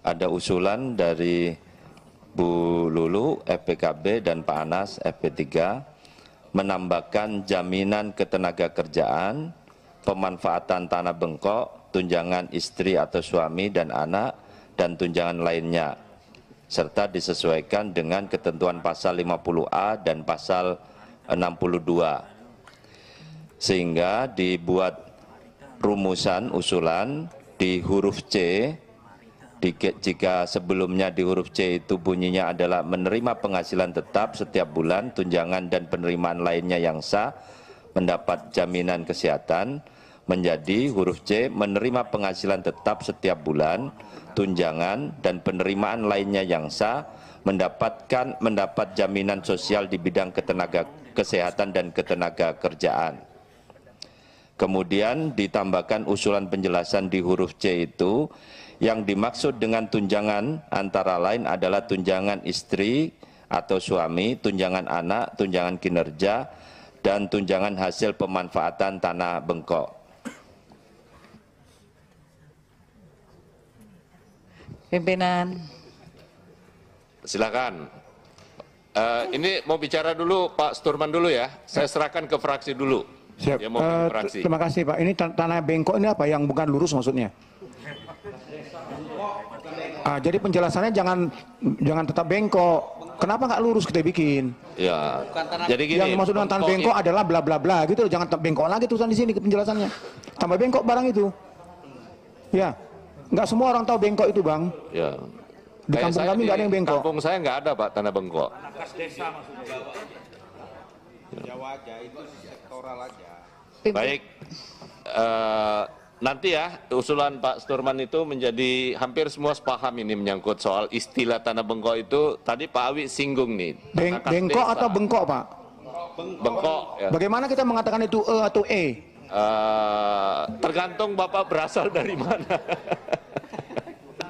Ada usulan dari Bu Lulu, FPKB, dan Pak Anas, FP3, menambahkan jaminan ketenagakerjaan, pemanfaatan tanah bengkok, tunjangan istri atau suami dan anak, dan tunjangan lainnya, serta disesuaikan dengan ketentuan pasal 50A dan pasal 62. Sehingga dibuat rumusan usulan di huruf C, jika sebelumnya di huruf C itu bunyinya adalah menerima penghasilan tetap setiap bulan, tunjangan dan penerimaan lainnya yang sah, mendapat jaminan kesehatan, menjadi huruf C menerima penghasilan tetap setiap bulan, tunjangan dan penerimaan lainnya yang sah, mendapat jaminan sosial di bidang ketenaga kesehatan dan ketenaga kerjaan. Kemudian ditambahkan usulan penjelasan di huruf C itu, yang dimaksud dengan tunjangan antara lain adalah tunjangan istri atau suami, tunjangan anak, tunjangan kinerja, dan tunjangan hasil pemanfaatan tanah bengkok. Pimpinan. Silakan. Ini mau bicara dulu Pak Sturman dulu ya. Saya serahkan ke fraksi dulu. Siap. Dia mau ke fraksi. Terima kasih Pak. Ini tanah bengkok ini apa yang bukan lurus maksudnya? Jadi penjelasannya jangan tetap bengkok. Kenapa nggak lurus kita bikin? Ya. Jadi gini. Yang dimaksud dengan tanah bengkok adalah bla bla bla gitu. Jangan tetap bengkok lagi tulisan di sini penjelasannya. Tambah bengkok barang itu. Ya. Nggak semua orang tahu bengkok itu Bang. Ya. Di kampung kami nggak ada yang bengkok. Kampung saya nggak ada Pak tanah bengkok. Tanah kas desa maksudnya Jawa. Jawa aja itu sektoral aja. Baik. Nanti ya usulan Pak Sturman itu menjadi hampir semua sepaham ini menyangkut soal istilah tanah bengkok itu. Tadi Pak Awi singgung nih. Bengkok atau bengkok Pak? Bengkok. Ya. Bagaimana kita mengatakan itu E atau E? Tergantung Bapak berasal dari mana.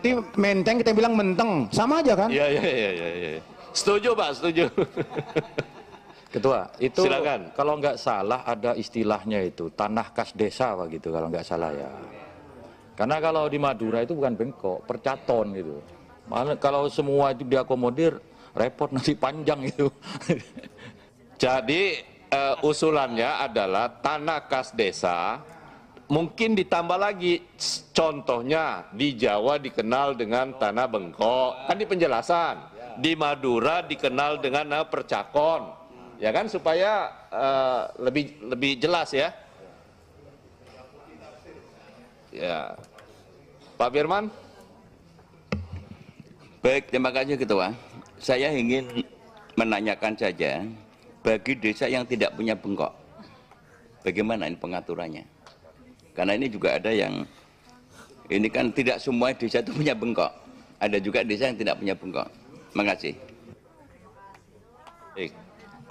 Nanti menteng kita bilang menteng, sama aja kan? Iya. Setuju Pak, setuju. Ketua, itu silakan. Kalau nggak salah ada istilahnya itu tanah kas desa begitu kalau nggak salah ya. Karena kalau di Madura itu bukan bengkok, percaton gitu. Malah kalau semua itu diakomodir repot nanti panjang itu. Jadi usulannya adalah tanah kas desa, mungkin ditambah lagi contohnya di Jawa dikenal dengan tanah bengkok, kan di penjelasan. Di Madura dikenal dengan percakon, ya kan supaya lebih jelas ya. Ya, Pak Firman. Baik, terima kasih Ketua. Saya ingin menanyakan saja, bagi desa yang tidak punya bengkok, bagaimana ini pengaturannya? Karena ini juga ada yang, ini kan tidak semua desa itu punya bengkok. Ada juga desa yang tidak punya bengkok. Terima kasih.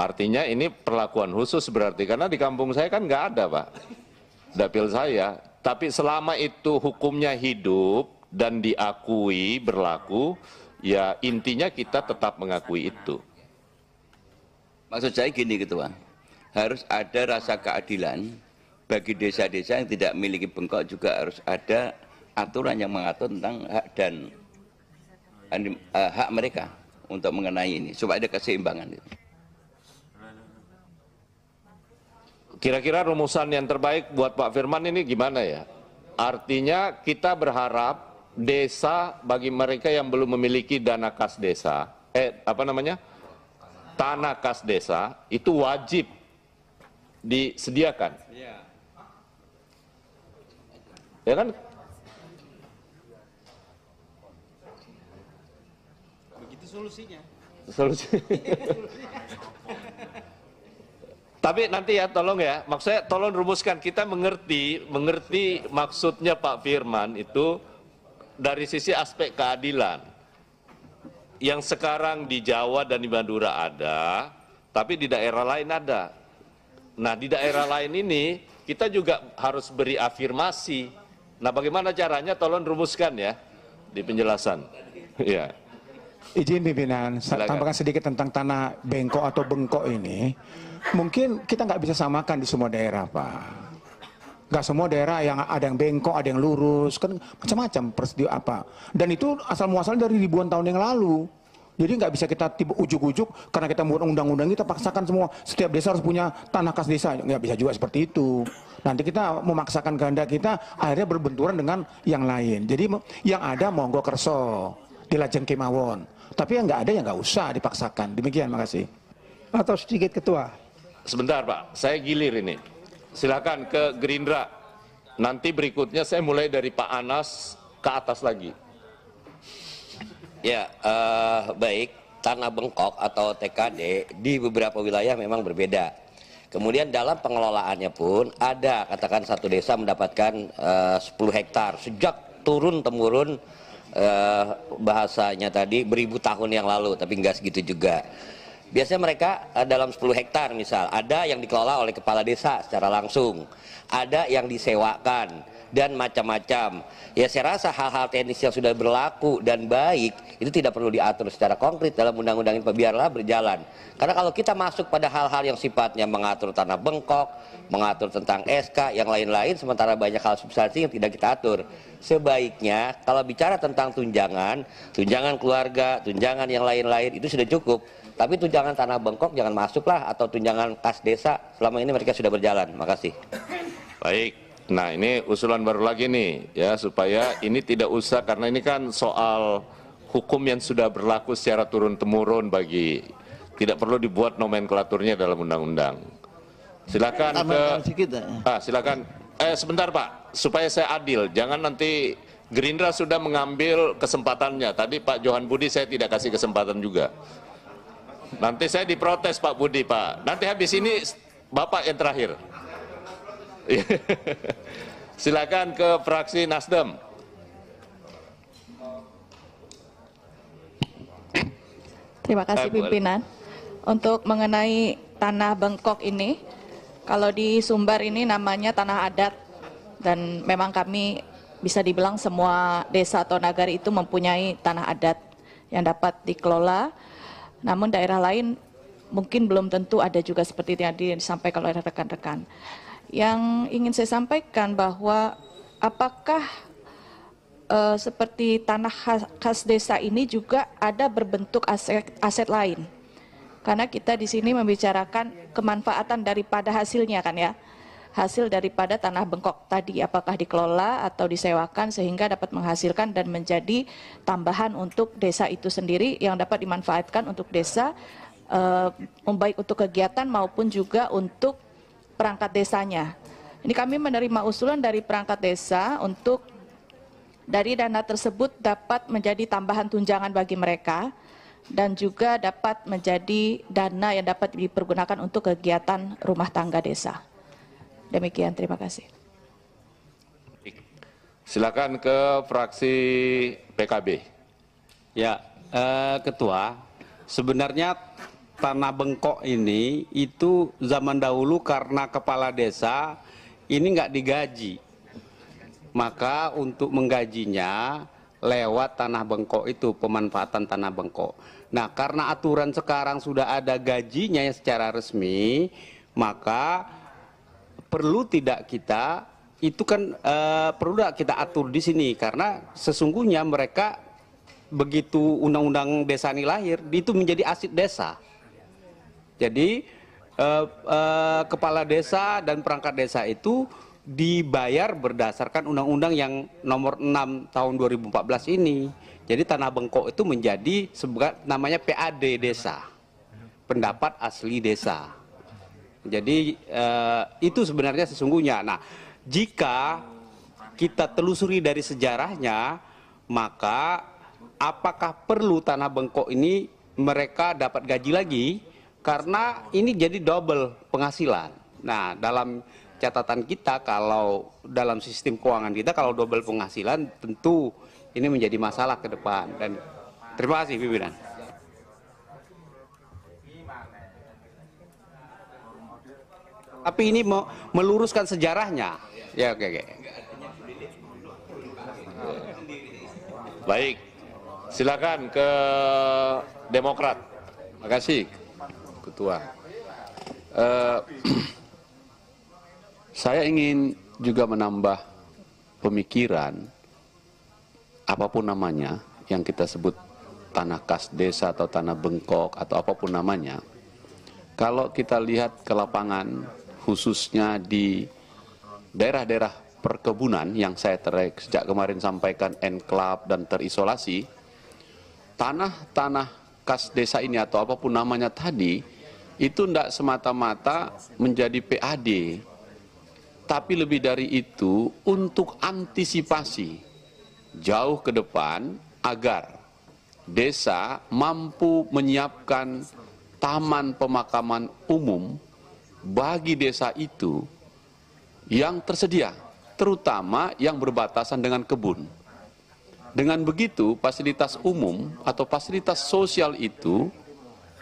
Artinya ini perlakuan khusus berarti, karena di kampung saya kan nggak ada Pak, dapil saya. Tapi selama itu hukumnya hidup dan diakui berlaku, ya intinya kita tetap mengakui itu. Maksud saya gini Ketua, harus ada rasa keadilan bagi desa-desa yang tidak memiliki bengkok, juga harus ada aturan yang mengatur tentang hak dan hak mereka untuk mengenai ini, supaya ada keseimbangan. Kira-kira rumusan yang terbaik buat Pak Firman ini gimana ya? Artinya kita berharap desa bagi mereka yang belum memiliki dana kas desa, tanah kas desa itu wajib disediakan. Ya kan? Begitu solusinya. Solusi. Tapi nanti ya tolong ya, maksudnya tolong rumuskan, kita mengerti maksudnya Pak Firman itu dari sisi aspek keadilan. Yang sekarang di Jawa dan di Madura ada, tapi di daerah lain ada. Nah, di daerah lain ini kita juga harus beri afirmasi. Nah, bagaimana caranya? Tolong rumuskan ya di penjelasan. Ya. Izin pimpinan, tambahkan sedikit tentang tanah bengkok atau bengkok ini. Mungkin kita nggak bisa samakan di semua daerah, Pak. Nggak semua daerah yang ada yang bengkok, ada yang lurus, kan macam-macam peristiwa apa. Dan itu asal muasal dari ribuan tahun yang lalu. Jadi nggak bisa kita tiba ujuk-ujuk karena kita membuat undang-undang kita paksakan semua setiap desa harus punya tanah kas desa. Nggak bisa juga seperti itu. Nanti kita memaksakan kehendak kita akhirnya berbenturan dengan yang lain. Jadi yang ada monggo kerso di Lajeng Kemawon. Tapi yang nggak ada ya nggak usah dipaksakan. Demikian, makasih. Atau sedikit ketua. Sebentar Pak, saya gilir ini. Silakan ke Gerindra. Nanti berikutnya saya mulai dari Pak Anas ke atas lagi. Ya, baik. Tanah bengkok atau TKD di beberapa wilayah memang berbeda. Kemudian dalam pengelolaannya pun ada, katakan satu desa mendapatkan 10 hektar sejak turun-temurun, bahasanya tadi beribu tahun yang lalu, tapi nggak segitu juga. Biasanya mereka dalam 10 hektar misal, ada yang dikelola oleh kepala desa secara langsung, ada yang disewakan, dan macam-macam. Ya saya rasa hal-hal teknis yang sudah berlaku dan baik, itu tidak perlu diatur secara konkret dalam undang-undang ini, biarlah berjalan. Karena kalau kita masuk pada hal-hal yang sifatnya mengatur tanah bengkok, mengatur tentang SK, yang lain-lain, sementara banyak hal substansi yang tidak kita atur. Sebaiknya kalau bicara tentang tunjangan, tunjangan keluarga, tunjangan yang lain-lain, itu sudah cukup. Tapi tunjangan tanah bengkok jangan masuklah, atau tunjangan kas desa, selama ini mereka sudah berjalan. Makasih. Baik, nah ini usulan baru lagi nih, ya supaya ini tidak usah, karena ini kan soal hukum yang sudah berlaku secara turun-temurun bagi, tidak perlu dibuat nomenklaturnya dalam undang-undang. Silakan silakan. Sebentar Pak, supaya saya adil, jangan nanti Gerindra sudah mengambil kesempatannya. Tadi Pak Johan Budi saya tidak kasih kesempatan juga. Nanti saya diprotes Pak Budi, Pak. Nanti habis ini Bapak yang terakhir. Silakan ke fraksi Nasdem. Terima kasih pimpinan. Untuk mengenai tanah bengkok ini, kalau di Sumbar ini namanya tanah adat, dan memang kami bisa dibilang semua desa atau nagari itu mempunyai tanah adat yang dapat dikelola. Namun daerah lain mungkin belum tentu ada juga seperti yang disampaikan oleh rekan-rekan. Yang ingin saya sampaikan bahwa apakah seperti tanah khas desa ini juga ada berbentuk aset lain? Karena kita di sini membicarakan kemanfaatan daripada hasilnya kan ya. Hasil daripada tanah bengkok tadi, apakah dikelola atau disewakan sehingga dapat menghasilkan dan menjadi tambahan untuk desa itu sendiri yang dapat dimanfaatkan untuk desa, baik untuk kegiatan maupun juga untuk perangkat desanya. Ini kami menerima usulan dari perangkat desa untuk dari dana tersebut dapat menjadi tambahan tunjangan bagi mereka dan juga dapat menjadi dana yang dapat dipergunakan untuk kegiatan rumah tangga desa. Demikian, terima kasih. Silakan ke fraksi PKB. Ya, Ketua, sebenarnya tanah bengkok ini itu zaman dahulu karena kepala desa ini nggak digaji. Maka untuk menggajinya lewat tanah bengkok itu, pemanfaatan tanah bengkok. Nah, karena aturan sekarang sudah ada gajinya yang secara resmi, maka perlu tidak kita itu kan perlu tidak kita atur di sini, karena sesungguhnya mereka begitu undang-undang desa ini lahir itu menjadi aset desa. Jadi kepala desa dan perangkat desa itu dibayar berdasarkan undang-undang yang nomor 6 tahun 2014 ini. Jadi tanah bengkok itu menjadi namanya PAD desa. pendapat asli desa. Jadi itu sebenarnya sesungguhnya. Nah, jika kita telusuri dari sejarahnya, maka apakah perlu tanah bengkok ini mereka dapat gaji lagi? Karena ini jadi double penghasilan. Nah, dalam catatan kita, kalau dalam sistem keuangan kita, kalau double penghasilan, tentu ini menjadi masalah ke depan. Dan terima kasih, pimpinan. Tapi ini meluruskan sejarahnya. Ya, oke. Baik, silakan ke Demokrat. Terima kasih, Ketua. Saya ingin juga menambah pemikiran, apapun namanya, yang kita sebut tanah kas desa atau tanah bengkok atau apapun namanya. Kalau kita lihat ke lapangan, khususnya di daerah-daerah perkebunan yang saya sejak kemarin sampaikan enklave dan terisolasi, tanah-tanah kas desa ini atau apapun namanya tadi, itu tidak semata-mata menjadi PAD, tapi lebih dari itu untuk antisipasi jauh ke depan agar desa mampu menyiapkan taman pemakaman umum bagi desa itu yang tersedia, terutama yang berbatasan dengan kebun. Dengan begitu, fasilitas umum atau fasilitas sosial itu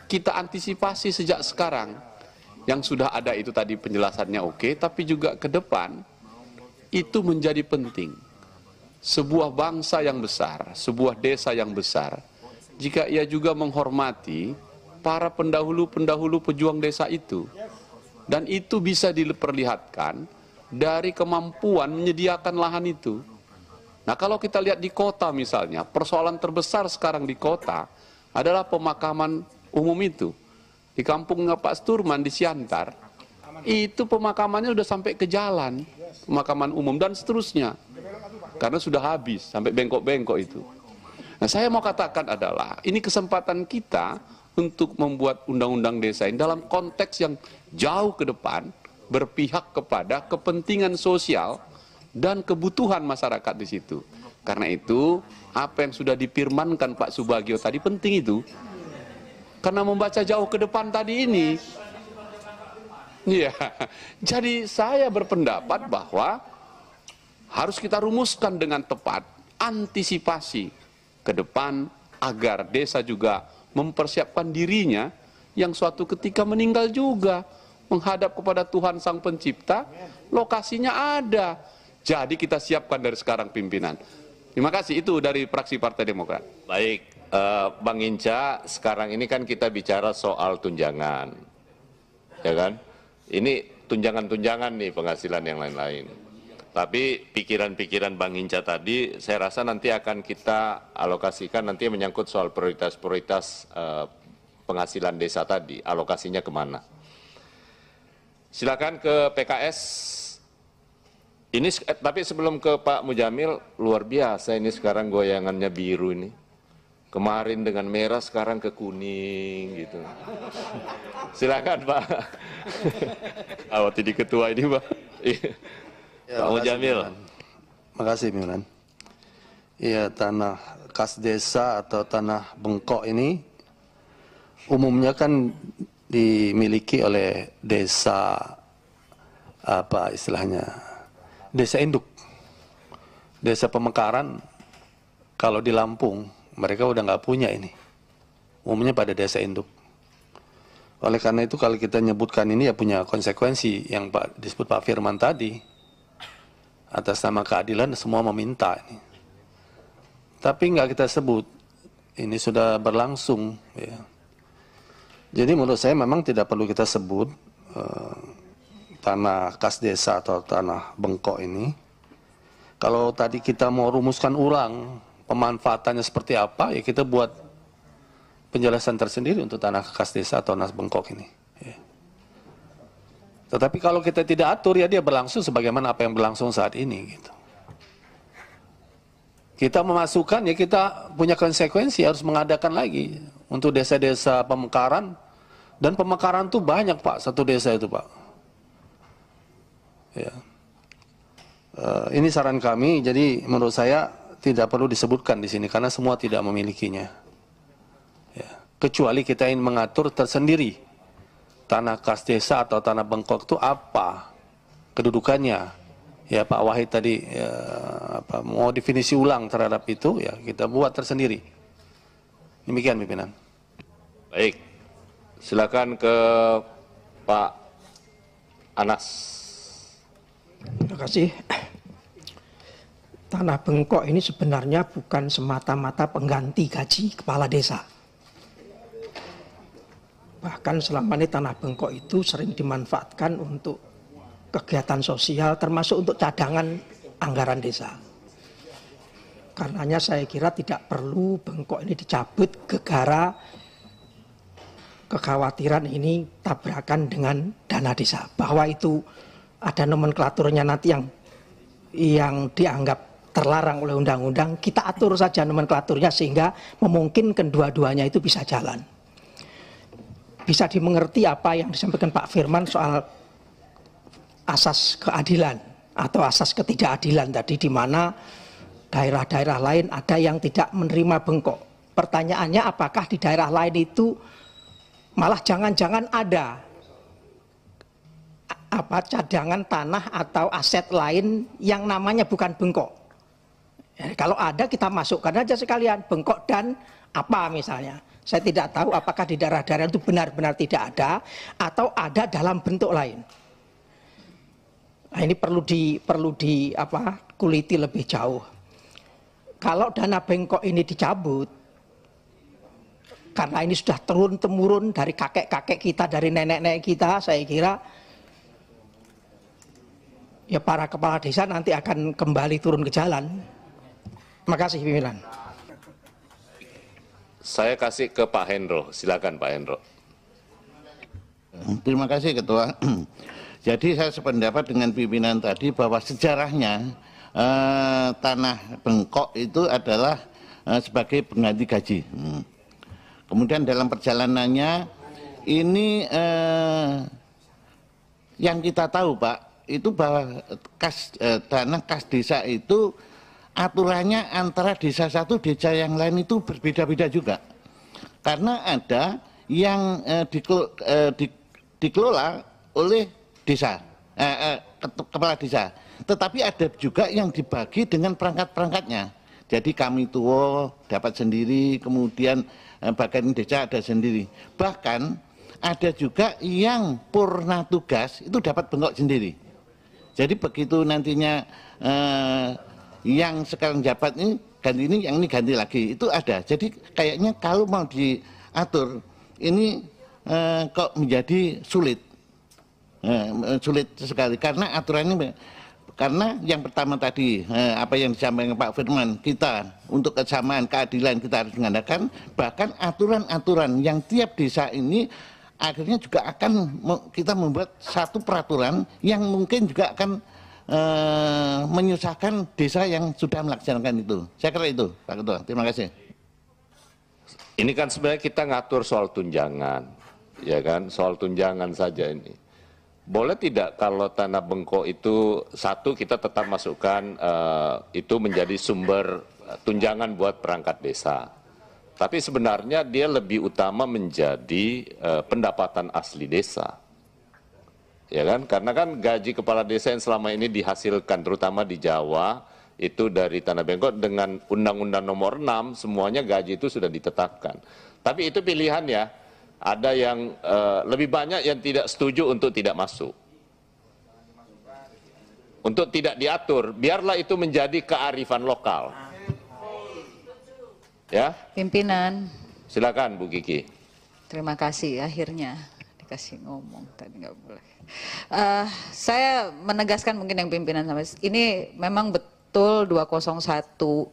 kita antisipasi sejak sekarang. Yang sudah ada itu tadi penjelasannya oke, tapi juga ke depan itu menjadi penting. Sebuah bangsa yang besar, sebuah desa yang besar, jika ia juga menghormati para pendahulu-pendahulu pejuang desa itu. Dan itu bisa diperlihatkan dari kemampuan menyediakan lahan itu. Nah, kalau kita lihat di kota misalnya, persoalan terbesar sekarang di kota adalah pemakaman umum itu. Di kampungnya Pak Sturman di Siantar, itu pemakamannya sudah sampai ke jalan, pemakaman umum dan seterusnya. Karena sudah habis, sampai bengkok-bengkok itu. Nah, saya mau katakan adalah, ini kesempatan kita untuk membuat undang-undang desa ini dalam konteks yang jauh ke depan, berpihak kepada kepentingan sosial dan kebutuhan masyarakat di situ. Karena itu, apa yang sudah difirmankan Pak Subagio tadi penting itu. Karena membaca jauh ke depan tadi ini. Ya, jadi saya berpendapat bahwa harus kita rumuskan dengan tepat antisipasi ke depan agar desa juga mempersiapkan dirinya yang suatu ketika meninggal juga menghadap kepada Tuhan Sang Pencipta, lokasinya ada. Jadi kita siapkan dari sekarang pimpinan. Terima kasih, itu dari fraksi Partai Demokrat. Baik, Bang Inca, sekarang ini kan kita bicara soal tunjangan, ya kan? Ini tunjangan-tunjangan nih, penghasilan yang lain-lain. Tapi pikiran-pikiran Bang Inca tadi, saya rasa nanti akan kita alokasikan nanti menyangkut soal prioritas-prioritas penghasilan desa tadi, alokasinya kemana. Silakan ke PKS. Ini tapi sebelum ke Pak Mujamil, luar biasa ini sekarang goyangannya biru ini. Kemarin dengan merah, sekarang ke kuning gitu. Silakan Pak. Awat jadi ketua ini Pak. Ya, Pak Mujamil. Terima kasih, Milan. Iya, tanah kas desa atau tanah bengkok ini umumnya kan dimiliki oleh desa, apa istilahnya, desa induk. Desa pemekaran, kalau di Lampung, mereka udah nggak punya ini. Umumnya pada desa induk. Oleh karena itu kalau kita nyebutkan ini ya punya konsekuensi yang disebut Pak Firman tadi. Atas nama keadilan semua meminta ini. Tapi nggak kita sebut, ini sudah berlangsung. Ya. Jadi menurut saya memang tidak perlu kita sebut tanah kas desa atau tanah bengkok ini. Kalau tadi kita mau rumuskan ulang pemanfaatannya seperti apa, ya kita buat penjelasan tersendiri untuk tanah kas desa atau tanah bengkok ini. Ya. Tetapi kalau kita tidak atur, ya dia berlangsung sebagaimana apa yang berlangsung saat ini. Gitu. Kita memasukkan, ya kita punya konsekuensi, harus mengadakan lagi. Untuk desa-desa pemekaran, Dan pemekaran tuh banyak Pak, satu desa itu Pak. Ya. Ini saran kami, jadi menurut saya tidak perlu disebutkan di sini karena semua tidak memilikinya. Ya. Kecuali kita ingin mengatur tersendiri tanah kas desa atau tanah bengkok itu apa kedudukannya. Ya Pak Wahid tadi mau definisi ulang terhadap itu, ya kita buat tersendiri. Demikian pimpinan. Baik, silakan ke Pak Anas. Terima kasih. Tanah bengkok ini sebenarnya bukan semata-mata pengganti gaji kepala desa. Bahkan selama ini tanah bengkok itu sering dimanfaatkan untuk kegiatan sosial termasuk untuk cadangan anggaran desa. Karenanya saya kira tidak perlu bengkok ini dicabut gegara kekhawatiran ini tabrakan dengan dana desa. Bahwa itu ada nomenklaturnya nanti yang dianggap terlarang oleh undang-undang, kita atur saja nomenklaturnya sehingga memungkinkan dua-duanya itu bisa jalan. Bisa dimengerti apa yang disampaikan Pak Firman soal asas keadilan atau asas ketidakadilan tadi, di mana daerah-daerah lain ada yang tidak menerima bengkok. Pertanyaannya apakah di daerah lain itu malah jangan-jangan ada cadangan tanah atau aset lain yang namanya bukan bengkok. Ya, kalau ada kita masukkan aja sekalian bengkok dan apa misalnya. Saya tidak tahu apakah di daerah-daerah itu benar-benar tidak ada atau ada dalam bentuk lain. Nah, ini perlu kuliti lebih jauh. Kalau dana bengkok ini dicabut, karena ini sudah turun-temurun dari kakek-kakek kita, dari nenek-nenek kita, saya kira ya para kepala desa nanti akan kembali turun ke jalan. Terima kasih pimpinan. Saya kasih ke Pak Hendro, silakan Pak Hendro. Terima kasih Ketua. Jadi saya sependapat dengan pimpinan tadi bahwa sejarahnya tanah bengkok itu adalah sebagai pengganti gaji. Kemudian dalam perjalanannya ini yang kita tahu Pak, itu bahwa tanah kas desa itu aturannya antara desa satu desa yang lain itu berbeda-beda juga. Karena ada yang dikelola oleh desa, kepala desa. Tetapi ada juga yang dibagi dengan perangkat-perangkatnya. Jadi kami tua dapat sendiri, kemudian bagian desa ada sendiri. Bahkan ada juga yang purna tugas itu dapat bengkok sendiri. Jadi begitu nantinya yang sekarang jabat ini ganti ini, yang ini ganti lagi, itu ada. Jadi kayaknya kalau mau diatur ini kok menjadi sulit. Sulit sekali karena aturannya, karena yang pertama tadi apa yang disampaikan Pak Firman, kita untuk kesamaan keadilan kita harus mengadakan, bahkan aturan-aturan yang tiap desa ini akhirnya juga akan kita membuat satu peraturan yang mungkin juga akan menyusahkan desa yang sudah melaksanakan itu. Saya kira itu Pak Ketua, terima kasih. Ini kan sebenarnya kita ngatur soal tunjangan, ya kan, soal tunjangan saja ini. Boleh tidak kalau tanah bengkok itu satu kita tetap masukkan itu menjadi sumber tunjangan buat perangkat desa. Tapi sebenarnya dia lebih utama menjadi pendapatan asli desa. Ya kan? Karena kan gaji kepala desa yang selama ini dihasilkan terutama di Jawa itu dari tanah bengkok dengan Undang-Undang Nomor 6 semuanya gaji itu sudah ditetapkan. Tapi itu pilihan ya. Ada yang lebih banyak yang tidak setuju untuk tidak masuk. Untuk tidak diatur, biarlah itu menjadi kearifan lokal. Ya. Pimpinan. Silakan Bu Kiki. Terima kasih, akhirnya dikasih ngomong tadi nggak boleh. Saya menegaskan mungkin yang pimpinan sama ini memang betul 201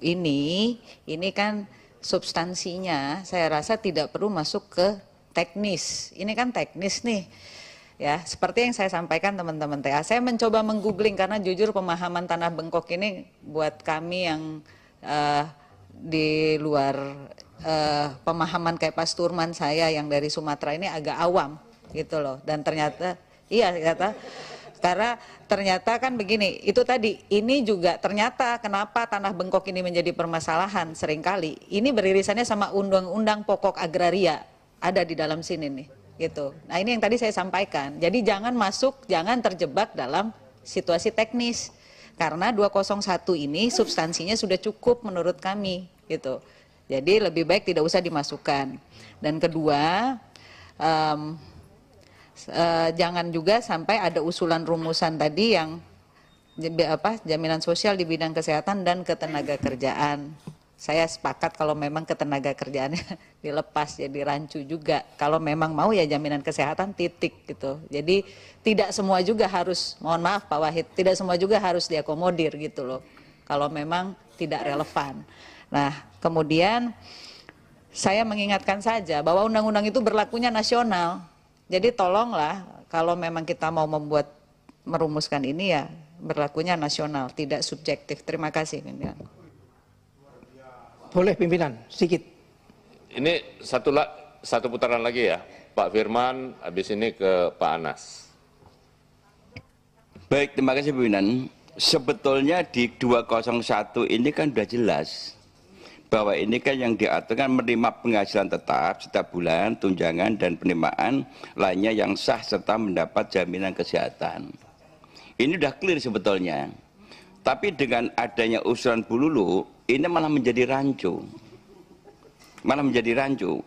ini kan substansinya saya rasa tidak perlu masuk ke teknis. Ini kan teknis nih. Ya, seperti yang saya sampaikan teman-teman TA. Saya mencoba menggoogling karena jujur pemahaman tanah bengkok ini buat kami yang di luar pemahaman kayak Pak Sturman saya yang dari Sumatera ini agak awam gitu loh. Dan ternyata iya karena ternyata kan begini, itu tadi ini juga ternyata kenapa tanah bengkok ini menjadi permasalahan seringkali. Ini beririsannya sama undang-undang pokok agraria ada di dalam sini nih gitu. Nah, ini yang tadi saya sampaikan. Jadi jangan terjebak dalam situasi teknis. Karena 201 ini substansinya sudah cukup menurut kami gitu. Jadi lebih baik tidak usah dimasukkan. Dan kedua, jangan juga sampai ada usulan rumusan tadi yang jaminan sosial di bidang kesehatan dan ketenagakerjaan. Saya sepakat kalau memang ketenaga kerjaannya dilepas jadi rancu juga. Kalau memang mau ya jaminan kesehatan titik gitu. Jadi tidak semua juga harus, mohon maaf Pak Wahid, tidak semua juga harus diakomodir gitu loh. Kalau memang tidak relevan. Nah, kemudian saya mengingatkan saja bahwa undang-undang itu berlakunya nasional. Jadi tolonglah kalau memang kita mau merumuskan ini ya berlakunya nasional, tidak subjektif. Terima kasih pimpinan. Boleh pimpinan, sedikit. Ini satu putaran lagi ya, Pak Firman, habis ini ke Pak Anas. Baik, terima kasih pimpinan. Sebetulnya di 201 ini kan sudah jelas bahwa ini kan yang diatur kan menerima penghasilan tetap setiap bulan, tunjangan dan penerimaan lainnya yang sah serta mendapat jaminan kesehatan. Ini sudah clear sebetulnya. Tapi dengan adanya usulan Bu Lulu, ini malah menjadi rancu.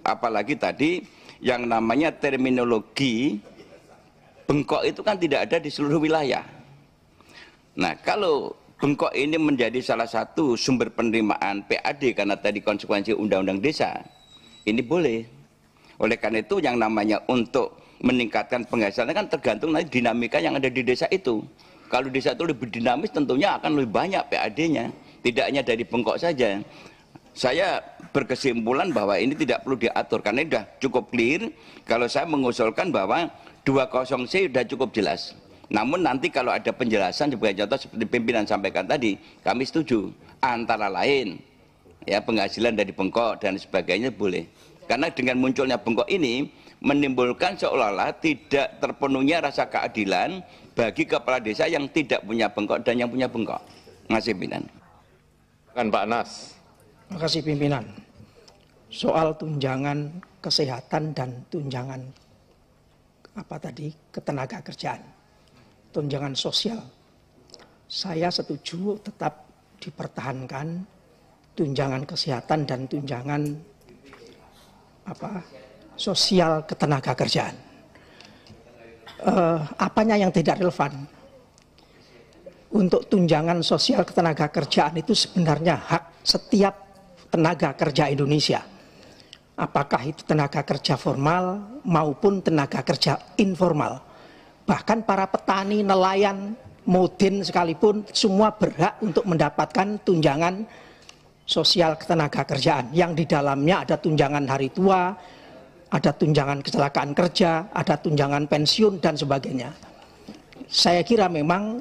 Apalagi tadi yang namanya terminologi bengkok itu kan tidak ada di seluruh wilayah. Nah, kalau bengkok ini menjadi salah satu sumber penerimaan PAD karena tadi konsekuensi undang-undang desa, ini boleh. Oleh karena itu yang namanya untuk meningkatkan penghasilan kan tergantung nanti dinamika yang ada di desa itu. Kalau desa itu lebih dinamis tentunya akan lebih banyak PAD-nya, tidak hanya dari bengkok saja. Saya berkesimpulan bahwa ini tidak perlu diatur karena sudah cukup clear. Kalau saya mengusulkan bahwa 20C sudah cukup jelas. Namun nanti kalau ada penjelasan sebagai contoh seperti pimpinan sampaikan tadi, kami setuju. Antara lain ya penghasilan dari bengkok dan sebagainya boleh. Karena dengan munculnya bengkok ini menimbulkan seolah-olah tidak terpenuhnya rasa keadilan bagi kepala desa yang tidak punya bengkok dan yang punya bengkok. Terima kasih pimpinan. Kan Pak Nas. Terima kasih pimpinan. Soal tunjangan kesehatan dan tunjangan ketenaga kerjaan, tunjangan sosial, saya setuju tetap dipertahankan tunjangan kesehatan dan tunjangan sosial ketenaga kerjaan. Apanya yang tidak relevan? Untuk tunjangan sosial ketenaga kerjaan itu sebenarnya hak setiap tenaga kerja Indonesia. Apakah itu tenaga kerja formal maupun tenaga kerja informal. Bahkan para petani, nelayan, modin sekalipun semua berhak untuk mendapatkan tunjangan sosial ketenaga kerjaan yang di dalamnya ada tunjangan hari tua, ada tunjangan kecelakaan kerja, ada tunjangan pensiun dan sebagainya. Saya kira memang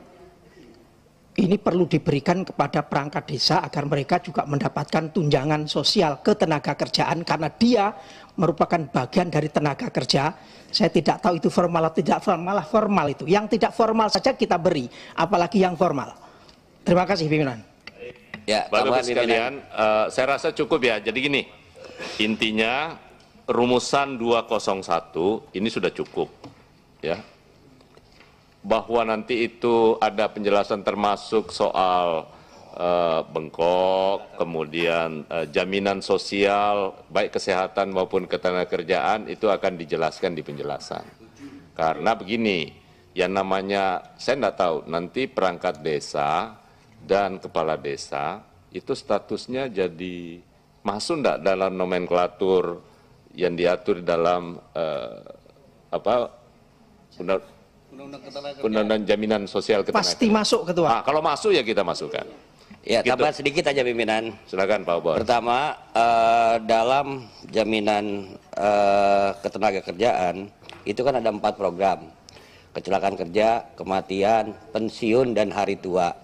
ini perlu diberikan kepada perangkat desa agar mereka juga mendapatkan tunjangan sosial ketenaga kerjaan karena dia merupakan bagian dari tenaga kerja. Saya tidak tahu itu formal atau tidak formal, formal itu. Yang tidak formal saja kita beri, apalagi yang formal. Terima kasih pimpinan. Ya, Bapak sekalian, saya rasa cukup ya. Jadi gini, intinya rumusan 201 ini sudah cukup, ya. Bahwa nanti itu ada penjelasan termasuk soal bengkok, kemudian jaminan sosial, baik kesehatan maupun ketenagakerjaan itu akan dijelaskan di penjelasan. Karena begini, yang namanya, saya tidak tahu, nanti perangkat desa dan kepala desa itu statusnya jadi masuk enggak dalam nomenklatur yang diatur dalam Undang-Undang Jaminan Sosial Ketenagakerjaan. Pasti masuk, Ketua. Nah, kalau masuk ya kita masukkan. Ya, tambah sedikit aja pimpinan. Silakan Pak Obor. Pertama, dalam jaminan ketenagakerjaan itu kan ada 4 program. Kecelakaan kerja, kematian, pensiun, dan hari tua.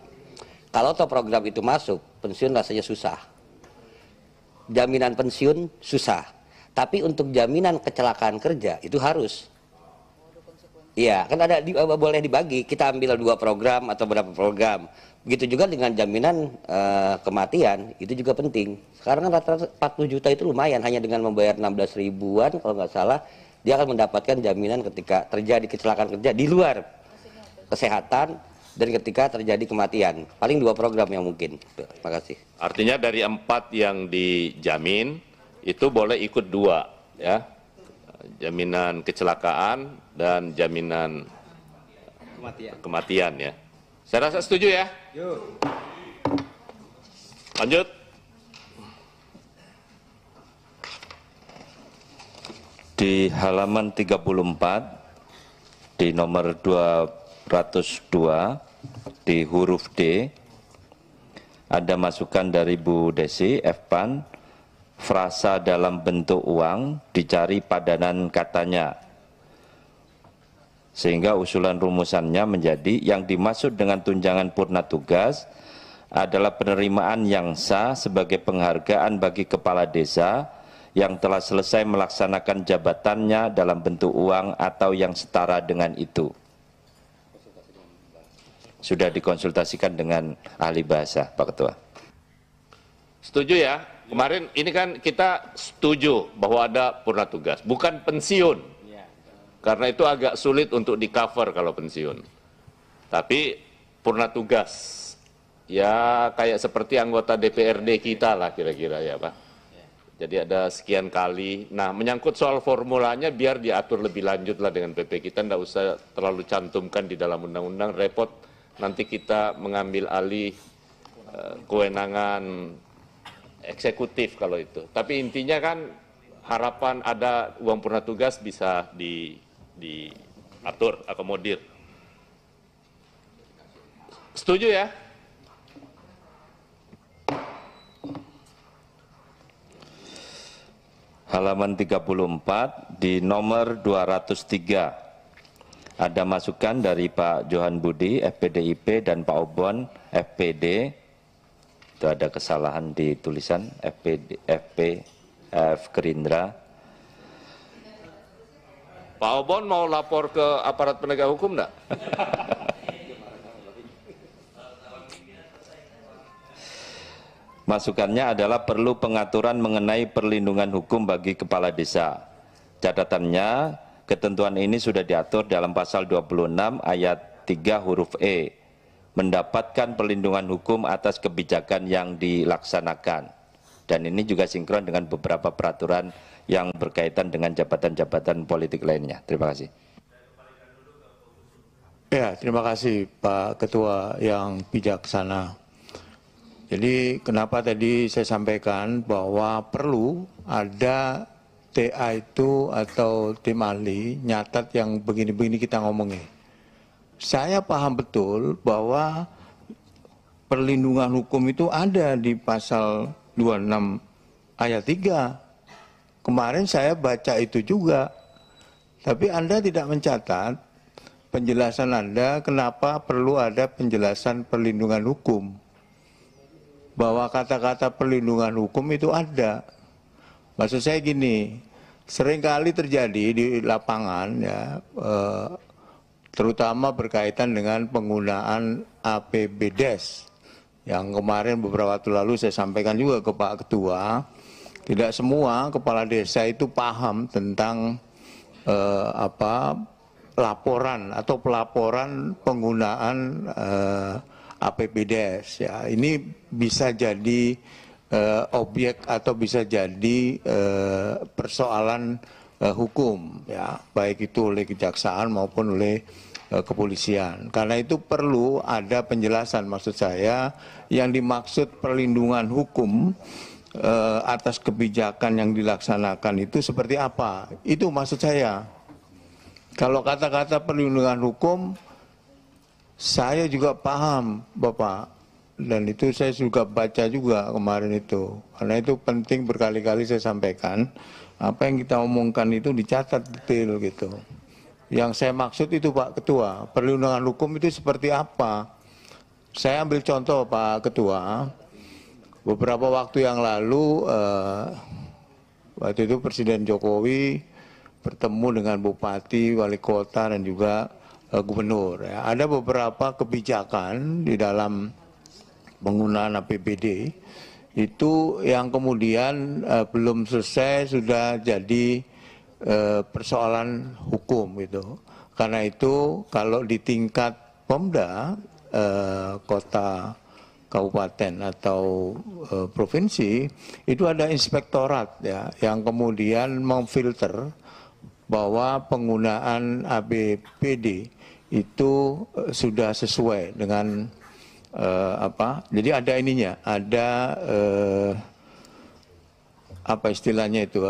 Kalau toh program itu masuk, pensiun rasanya susah. jaminan pensiun susah. Tapi untuk jaminan kecelakaan kerja itu harus. Iya, kan ada boleh dibagi. Kita ambil 2 program atau berapa program. Begitu juga dengan jaminan kematian, itu juga penting. Sekarang kan rata-rata 40 juta itu lumayan, hanya dengan membayar 16 ribuan kalau nggak salah, dia akan mendapatkan jaminan ketika terjadi kecelakaan kerja di luar kesehatan dan ketika terjadi kematian. Paling 2 program yang mungkin. Terima kasih. Artinya dari 4 yang dijamin, itu boleh ikut 2, ya, jaminan kecelakaan dan jaminan kematian ya. Saya rasa setuju ya. Lanjut. Di halaman 34 di nomor 202 di huruf D ada masukan dari Bu Desi Fpan. Frasa dalam bentuk uang dicari padanan katanya. Sehingga usulan rumusannya menjadi yang dimaksud dengan tunjangan purna tugas adalah penerimaan yang sah sebagai penghargaan bagi kepala desa yang telah selesai melaksanakan jabatannya dalam bentuk uang atau yang setara dengan itu. Sudah dikonsultasikan dengan ahli bahasa, Pak Ketua. Setuju ya? Kemarin ini kan kita setuju bahwa ada purna tugas, bukan pensiun. Karena itu agak sulit untuk di-cover kalau pensiun. Tapi purna tugas, ya kayak seperti anggota DPRD kita lah kira-kira ya Pak. Jadi ada sekian kali. Nah menyangkut soal formulanya biar diatur lebih lanjut lah dengan PP kita, nggak usah terlalu cantumkan di dalam undang-undang, repot. Nanti kita mengambil alih kewenangan eksekutif kalau itu. Tapi intinya kan harapan ada uang purna tugas bisa diatur, akomodir. Setuju ya? Halaman 34 di nomor 203 ada masukan dari Pak Johan Budi FPDIP dan Pak Obon FPD. Itu ada kesalahan di tulisan F Gerindra. Pak Obon mau lapor ke aparat penegak hukum enggak? Masukannya adalah perlu pengaturan mengenai perlindungan hukum bagi kepala desa. Catatannya, ketentuan ini sudah diatur dalam pasal 26 ayat 3 huruf E. Mendapatkan perlindungan hukum atas kebijakan yang dilaksanakan. Dan ini juga sinkron dengan beberapa peraturan yang berkaitan dengan jabatan-jabatan politik lainnya. Terima kasih. Ya, terima kasih Pak Ketua yang bijaksana. Jadi kenapa tadi saya sampaikan bahwa perlu ada TA itu atau tim ahli nyatat yang begini-begini kita ngomongin. Saya paham betul bahwa perlindungan hukum itu ada di pasal 26 ayat 3. Kemarin saya baca itu juga. Tapi Anda tidak mencatat penjelasan Anda kenapa perlu ada penjelasan perlindungan hukum. Bahwa kata-kata perlindungan hukum itu ada. Maksud saya gini, seringkali terjadi di lapangan ya, terutama berkaitan dengan penggunaan APBDes yang kemarin beberapa waktu lalu saya sampaikan juga ke Pak Ketua. Tidak semua kepala desa itu paham tentang laporan atau pelaporan penggunaan APBDes. Ya, ini bisa jadi objek atau bisa jadi persoalan hukum, ya, baik itu oleh kejaksaan maupun oleh kepolisian. Karena itu perlu ada penjelasan, maksud saya yang dimaksud perlindungan hukum atas kebijakan yang dilaksanakan itu seperti apa? Itu maksud saya. Kalau kata-kata perlindungan hukum, saya juga paham, Bapak. Dan itu saya juga baca juga kemarin itu. Karena itu penting berkali-kali saya sampaikan. Apa yang kita omongkan itu dicatat detail gitu. Yang saya maksud itu Pak Ketua, perlindungan hukum itu seperti apa? Saya ambil contoh Pak Ketua. beberapa waktu yang lalu, waktu itu Presiden Jokowi bertemu dengan bupati, wali kota, dan juga gubernur. Ya. Ada beberapa kebijakan di dalam penggunaan APBD itu yang kemudian belum selesai sudah jadi persoalan hukum gitu. Karena itu kalau di tingkat Pemda, kota, kabupaten atau provinsi itu ada inspektorat ya yang kemudian memfilter bahwa penggunaan APBD itu sudah sesuai dengan jadi ada ininya, ada apa istilahnya itu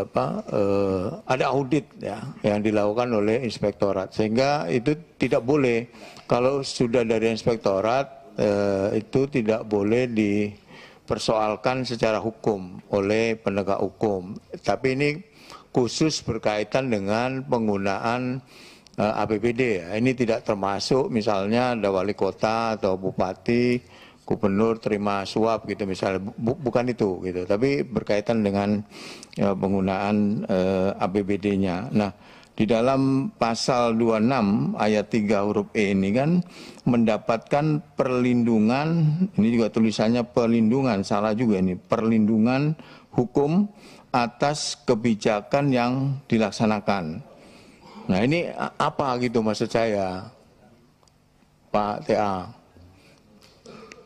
ada audit ya yang dilakukan oleh inspektorat, sehingga itu tidak boleh kalau sudah dari inspektorat itu tidak boleh dipersoalkan secara hukum oleh penegak hukum. Tapi ini khusus berkaitan dengan penggunaan APBD ya. Ini tidak termasuk misalnya ada wali kota atau bupati, gubernur terima suap gitu misalnya, bukan itu gitu. Tapi berkaitan dengan penggunaan APBD-nya. Nah, di dalam pasal 26 ayat 3 huruf E ini kan mendapatkan perlindungan, ini juga tulisannya perlindungan, salah juga ini, perlindungan hukum atas kebijakan yang dilaksanakan. Nah ini apa gitu maksud saya, Pak TA.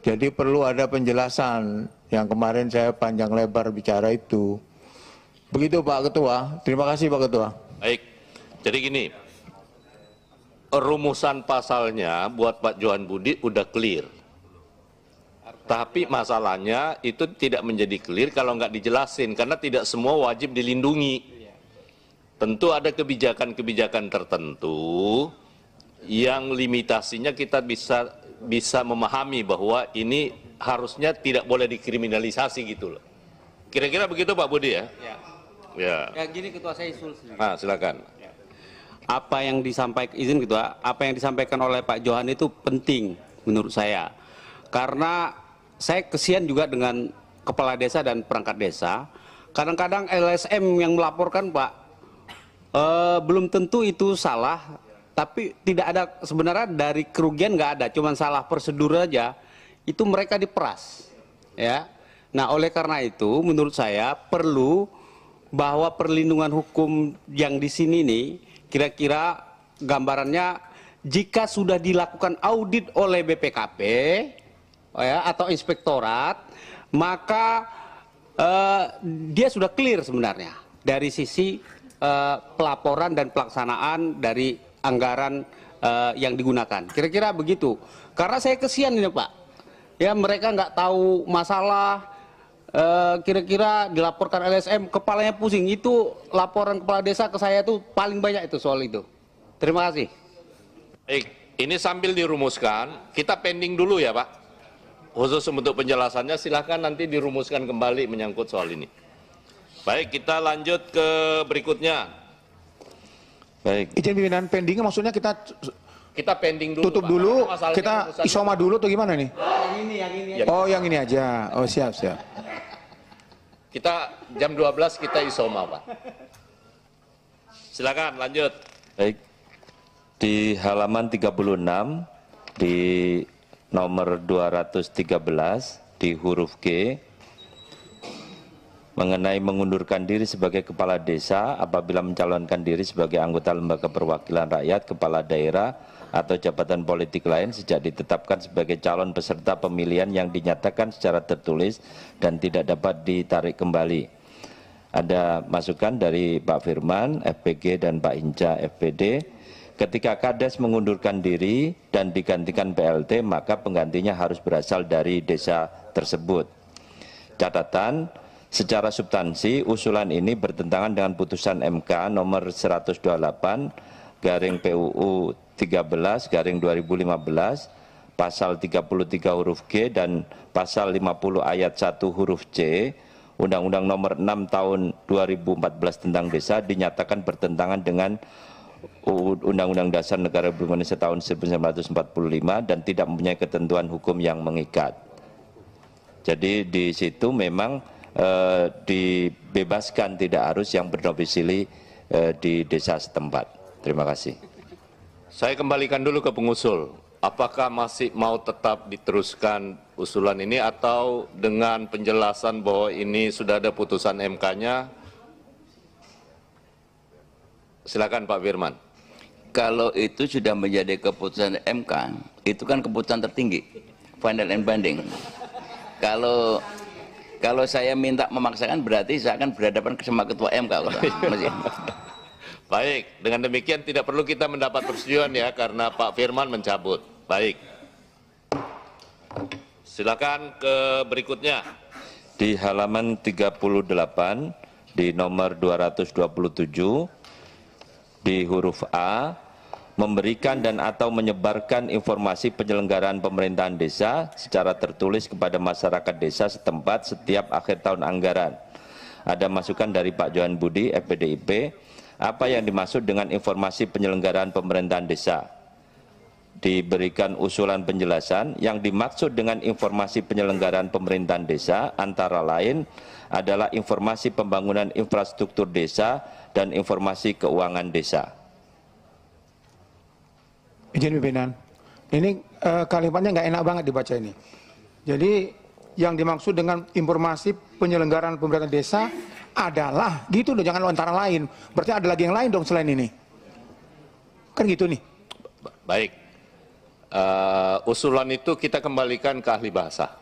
Jadi perlu ada penjelasan yang kemarin saya panjang lebar bicara itu. Begitu Pak Ketua, terima kasih Pak Ketua. Baik, jadi gini, rumusan pasalnya buat Pak Johan Budi udah clear. Tapi masalahnya itu tidak menjadi clear kalau nggak dijelasin, karena tidak semua wajib dilindungi. Tentu ada kebijakan-kebijakan tertentu yang limitasinya kita bisa memahami bahwa ini harusnya tidak boleh dikriminalisasi gitu loh. Kira-kira begitu Pak Budi ya? Ya. Ya gini Ketua, saya usul sedikit. Nah, silakan. Apa yang disampaikan, izin Ketua, apa yang disampaikan oleh Pak Johan itu penting menurut saya. Karena saya kesian juga dengan kepala desa dan perangkat desa. Kadang-kadang LSM yang melaporkan Pak, belum tentu itu salah, tapi tidak ada sebenarnya dari kerugian nggak ada, cuman salah prosedur aja, itu mereka diperas, ya. Nah oleh karena itu menurut saya perlu bahwa perlindungan hukum yang di sini nih, kira-kira gambarannya jika sudah dilakukan audit oleh BPKP ya, atau inspektorat, maka dia sudah clear sebenarnya dari sisi pelaporan dan pelaksanaan dari anggaran yang digunakan. Kira-kira begitu. Karena saya kesian ini Pak. Ya mereka nggak tahu masalah, kira-kira dilaporkan LSM, kepalanya pusing. Itu laporan kepala desa ke saya tuh paling banyak itu soal itu. Terima kasih. Baik, ini sambil dirumuskan, kita pending dulu ya Pak. Khusus untuk penjelasannya silahkan nanti dirumuskan kembali menyangkut soal ini. Baik, kita lanjut ke berikutnya. Baik. Izin pimpinan, pendingnya maksudnya kita pending dulu. Tutup Pak. dulu, kita isoma dulu atau gimana nih? Yang ini. Oh, yang ini aja. Oh, siap. Kita jam 12 kita isoma, Pak. Silakan lanjut. Baik. Di halaman 36 di nomor 213 di huruf G mengenai mengundurkan diri sebagai kepala desa apabila mencalonkan diri sebagai anggota lembaga perwakilan rakyat, kepala daerah, atau jabatan politik lain sejak ditetapkan sebagai calon peserta pemilihan yang dinyatakan secara tertulis dan tidak dapat ditarik kembali. Ada masukan dari Pak Firman, FPG, dan Pak Hinca, FPD. Ketika Kades mengundurkan diri dan digantikan PLT, maka penggantinya harus berasal dari desa tersebut. Catatan, secara substansi, usulan ini bertentangan dengan putusan MK nomor 128 garing PUU 13 garing 2015 pasal 33 huruf G dan pasal 50 ayat 1 huruf C Undang-Undang nomor 6 tahun 2014 tentang desa dinyatakan bertentangan dengan Undang-Undang Dasar Negara Republik Indonesia tahun 1945 dan tidak mempunyai ketentuan hukum yang mengikat. Jadi di situ memang dibebaskan, tidak harus yang berdomisili di desa setempat. Terima kasih. Saya kembalikan dulu ke pengusul. Apakah masih mau tetap diteruskan usulan ini atau dengan penjelasan bahwa ini sudah ada putusan MK-nya? Silakan Pak Firman. Kalau itu sudah menjadi keputusan MK, itu kan keputusan tertinggi, final and binding. Kalau saya minta memaksakan berarti saya akan berhadapan sama ketua MK. Baik, dengan demikian tidak perlu kita mendapat persetujuan ya karena Pak Firman mencabut. Baik. Silakan ke berikutnya. Di halaman 38 di nomor 227 di huruf A, memberikan dan atau menyebarkan informasi penyelenggaraan pemerintahan desa secara tertulis kepada masyarakat desa setempat setiap akhir tahun anggaran. Ada masukan dari Pak Johan Budi, FPDIP, apa yang dimaksud dengan informasi penyelenggaraan pemerintahan desa? Diberikan usulan penjelasan, yang dimaksud dengan informasi penyelenggaraan pemerintahan desa antara lain adalah informasi pembangunan infrastruktur desa dan informasi keuangan desa. Izin pimpinan, ini kalimatnya nggak enak banget dibaca ini. Jadi yang dimaksud dengan informasi penyelenggaraan pemerintahan desa adalah gitu loh, jangan antara lain. Berarti ada lagi yang lain dong selain ini. Kan gitu nih. Baik. Usulan itu kita kembalikan ke ahli bahasa.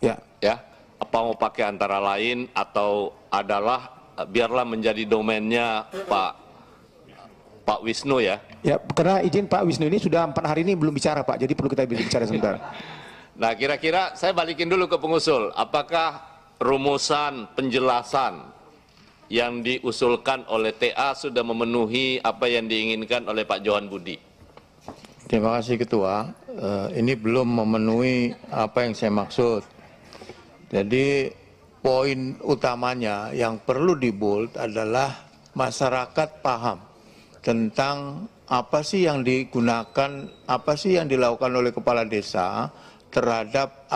Ya. Ya. Apa mau pakai antara lain atau adalah biarlah menjadi domainnya Pak Wisnu ya. Ya, karena izin Pak Wisnu ini sudah 4 hari ini belum bicara Pak, jadi perlu kita bicara sebentar. Nah, kira-kira saya balikin dulu ke pengusul. Apakah rumusan penjelasan yang diusulkan oleh TA sudah memenuhi apa yang diinginkan oleh Pak Johan Budi? Terima kasih Ketua. Ini belum memenuhi apa yang saya maksud. Jadi poin utamanya yang perlu di-bold adalah masyarakat paham tentang apa sih yang digunakan, apa sih yang dilakukan oleh kepala desa terhadap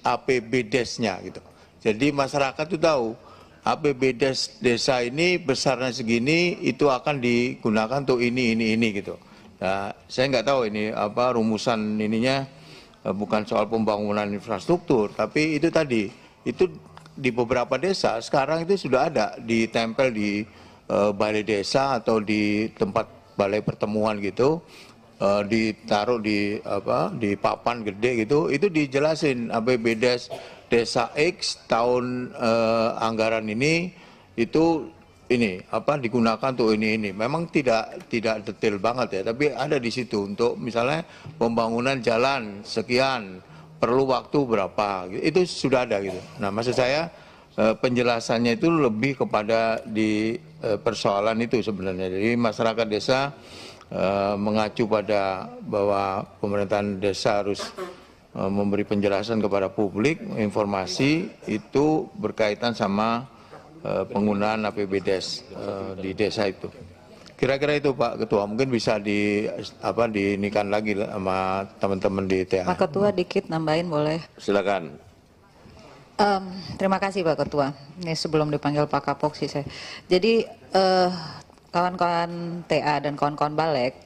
APBDes-nya gitu. Jadi masyarakat itu tahu APBDes desa ini besarnya segini, itu akan digunakan untuk ini gitu. Nah, saya nggak tahu ini apa rumusan ininya, bukan soal pembangunan infrastruktur, tapi itu tadi, itu di beberapa desa sekarang itu sudah ada ditempel di balai desa atau di tempat balai pertemuan gitu, ditaruh di papan gede gitu, itu dijelasin APBDes desa X tahun anggaran ini itu ini apa digunakan untuk ini. Memang tidak detail banget ya, tapi ada di situ untuk misalnya pembangunan jalan sekian perlu waktu berapa, itu sudah ada gitu. Nah, maksud saya penjelasannya itu lebih kepada di persoalan itu sebenarnya. Jadi masyarakat desa mengacu pada bahwa pemerintahan desa harus memberi penjelasan kepada publik, informasi itu berkaitan sama penggunaan APBDes di desa itu. Kira-kira itu Pak Ketua, mungkin bisa dinikan lagi sama teman-teman di TA. Pak Ketua dikit nambahin boleh? Silakan. Terima kasih Pak Ketua. Ini sebelum dipanggil Pak Kapok sih saya. Jadi kawan-kawan TA dan kawan-kawan Balek,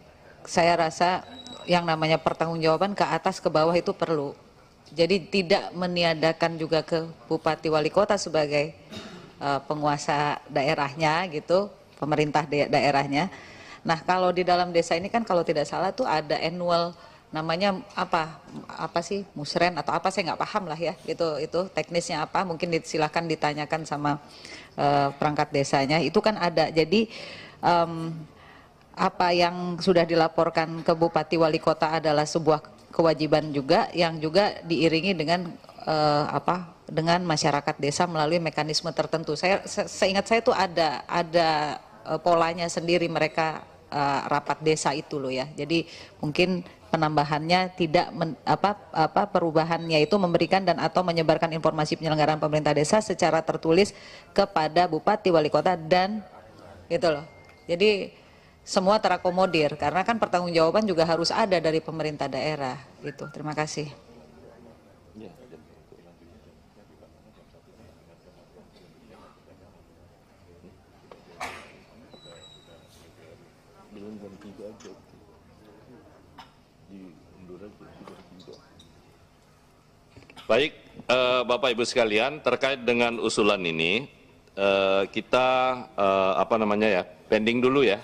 saya rasa yang namanya pertanggungjawaban ke atas ke bawah itu perlu. Jadi tidak meniadakan juga ke Bupati Wali Kota sebagai penguasa daerahnya gitu, pemerintah daerahnya. Nah, kalau di dalam desa ini kan kalau tidak salah tuh ada annual namanya apa sih musren atau apa, saya nggak paham lah ya, itu teknisnya apa, mungkin silahkan ditanyakan sama perangkat desanya, itu kan ada. Jadi apa yang sudah dilaporkan ke Bupati Wali Kota adalah sebuah kewajiban juga yang juga diiringi dengan dengan masyarakat desa melalui mekanisme tertentu. Seingat saya itu ada polanya sendiri mereka rapat desa itu loh ya. Jadi mungkin penambahannya tidak perubahannya itu memberikan dan atau menyebarkan informasi penyelenggaraan pemerintah desa secara tertulis kepada Bupati Wali Kota dan gitu loh. Jadi semua terakomodir karena kan pertanggungjawaban juga harus ada dari pemerintah daerah gitu. Terima kasih. Baik, Bapak Ibu sekalian, terkait dengan usulan ini, kita pending dulu ya,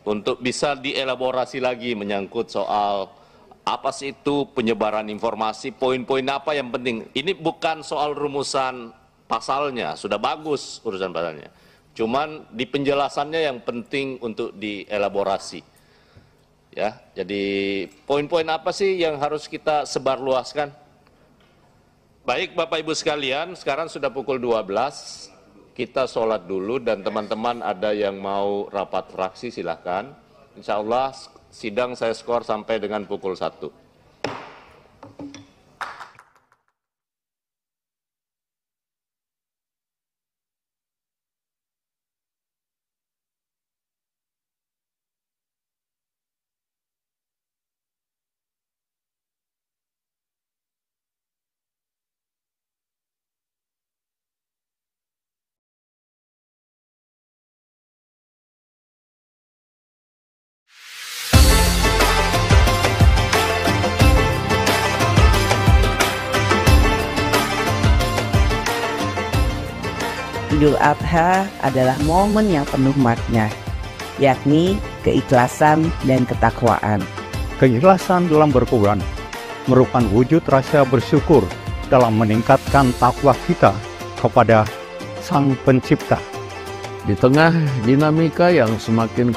untuk bisa dielaborasi lagi menyangkut soal apa sih itu penyebaran informasi, poin-poin apa yang penting. Ini bukan soal rumusan pasalnya, sudah bagus urusan pasalnya. Cuman di penjelasannya yang penting untuk dielaborasi. Ya, jadi poin-poin apa sih yang harus kita sebarluaskan? Baik Bapak Ibu sekalian, sekarang sudah pukul 12, kita sholat dulu dan teman-teman ada yang mau rapat fraksi silahkan. Insya Allah sidang saya skor sampai dengan pukul 1. Idul Adha adalah momen yang penuh makna, yakni keikhlasan dan ketakwaan. Keikhlasan dalam berkurban merupakan wujud rasa bersyukur dalam meningkatkan takwa kita kepada Sang Pencipta. Di tengah dinamika yang semakin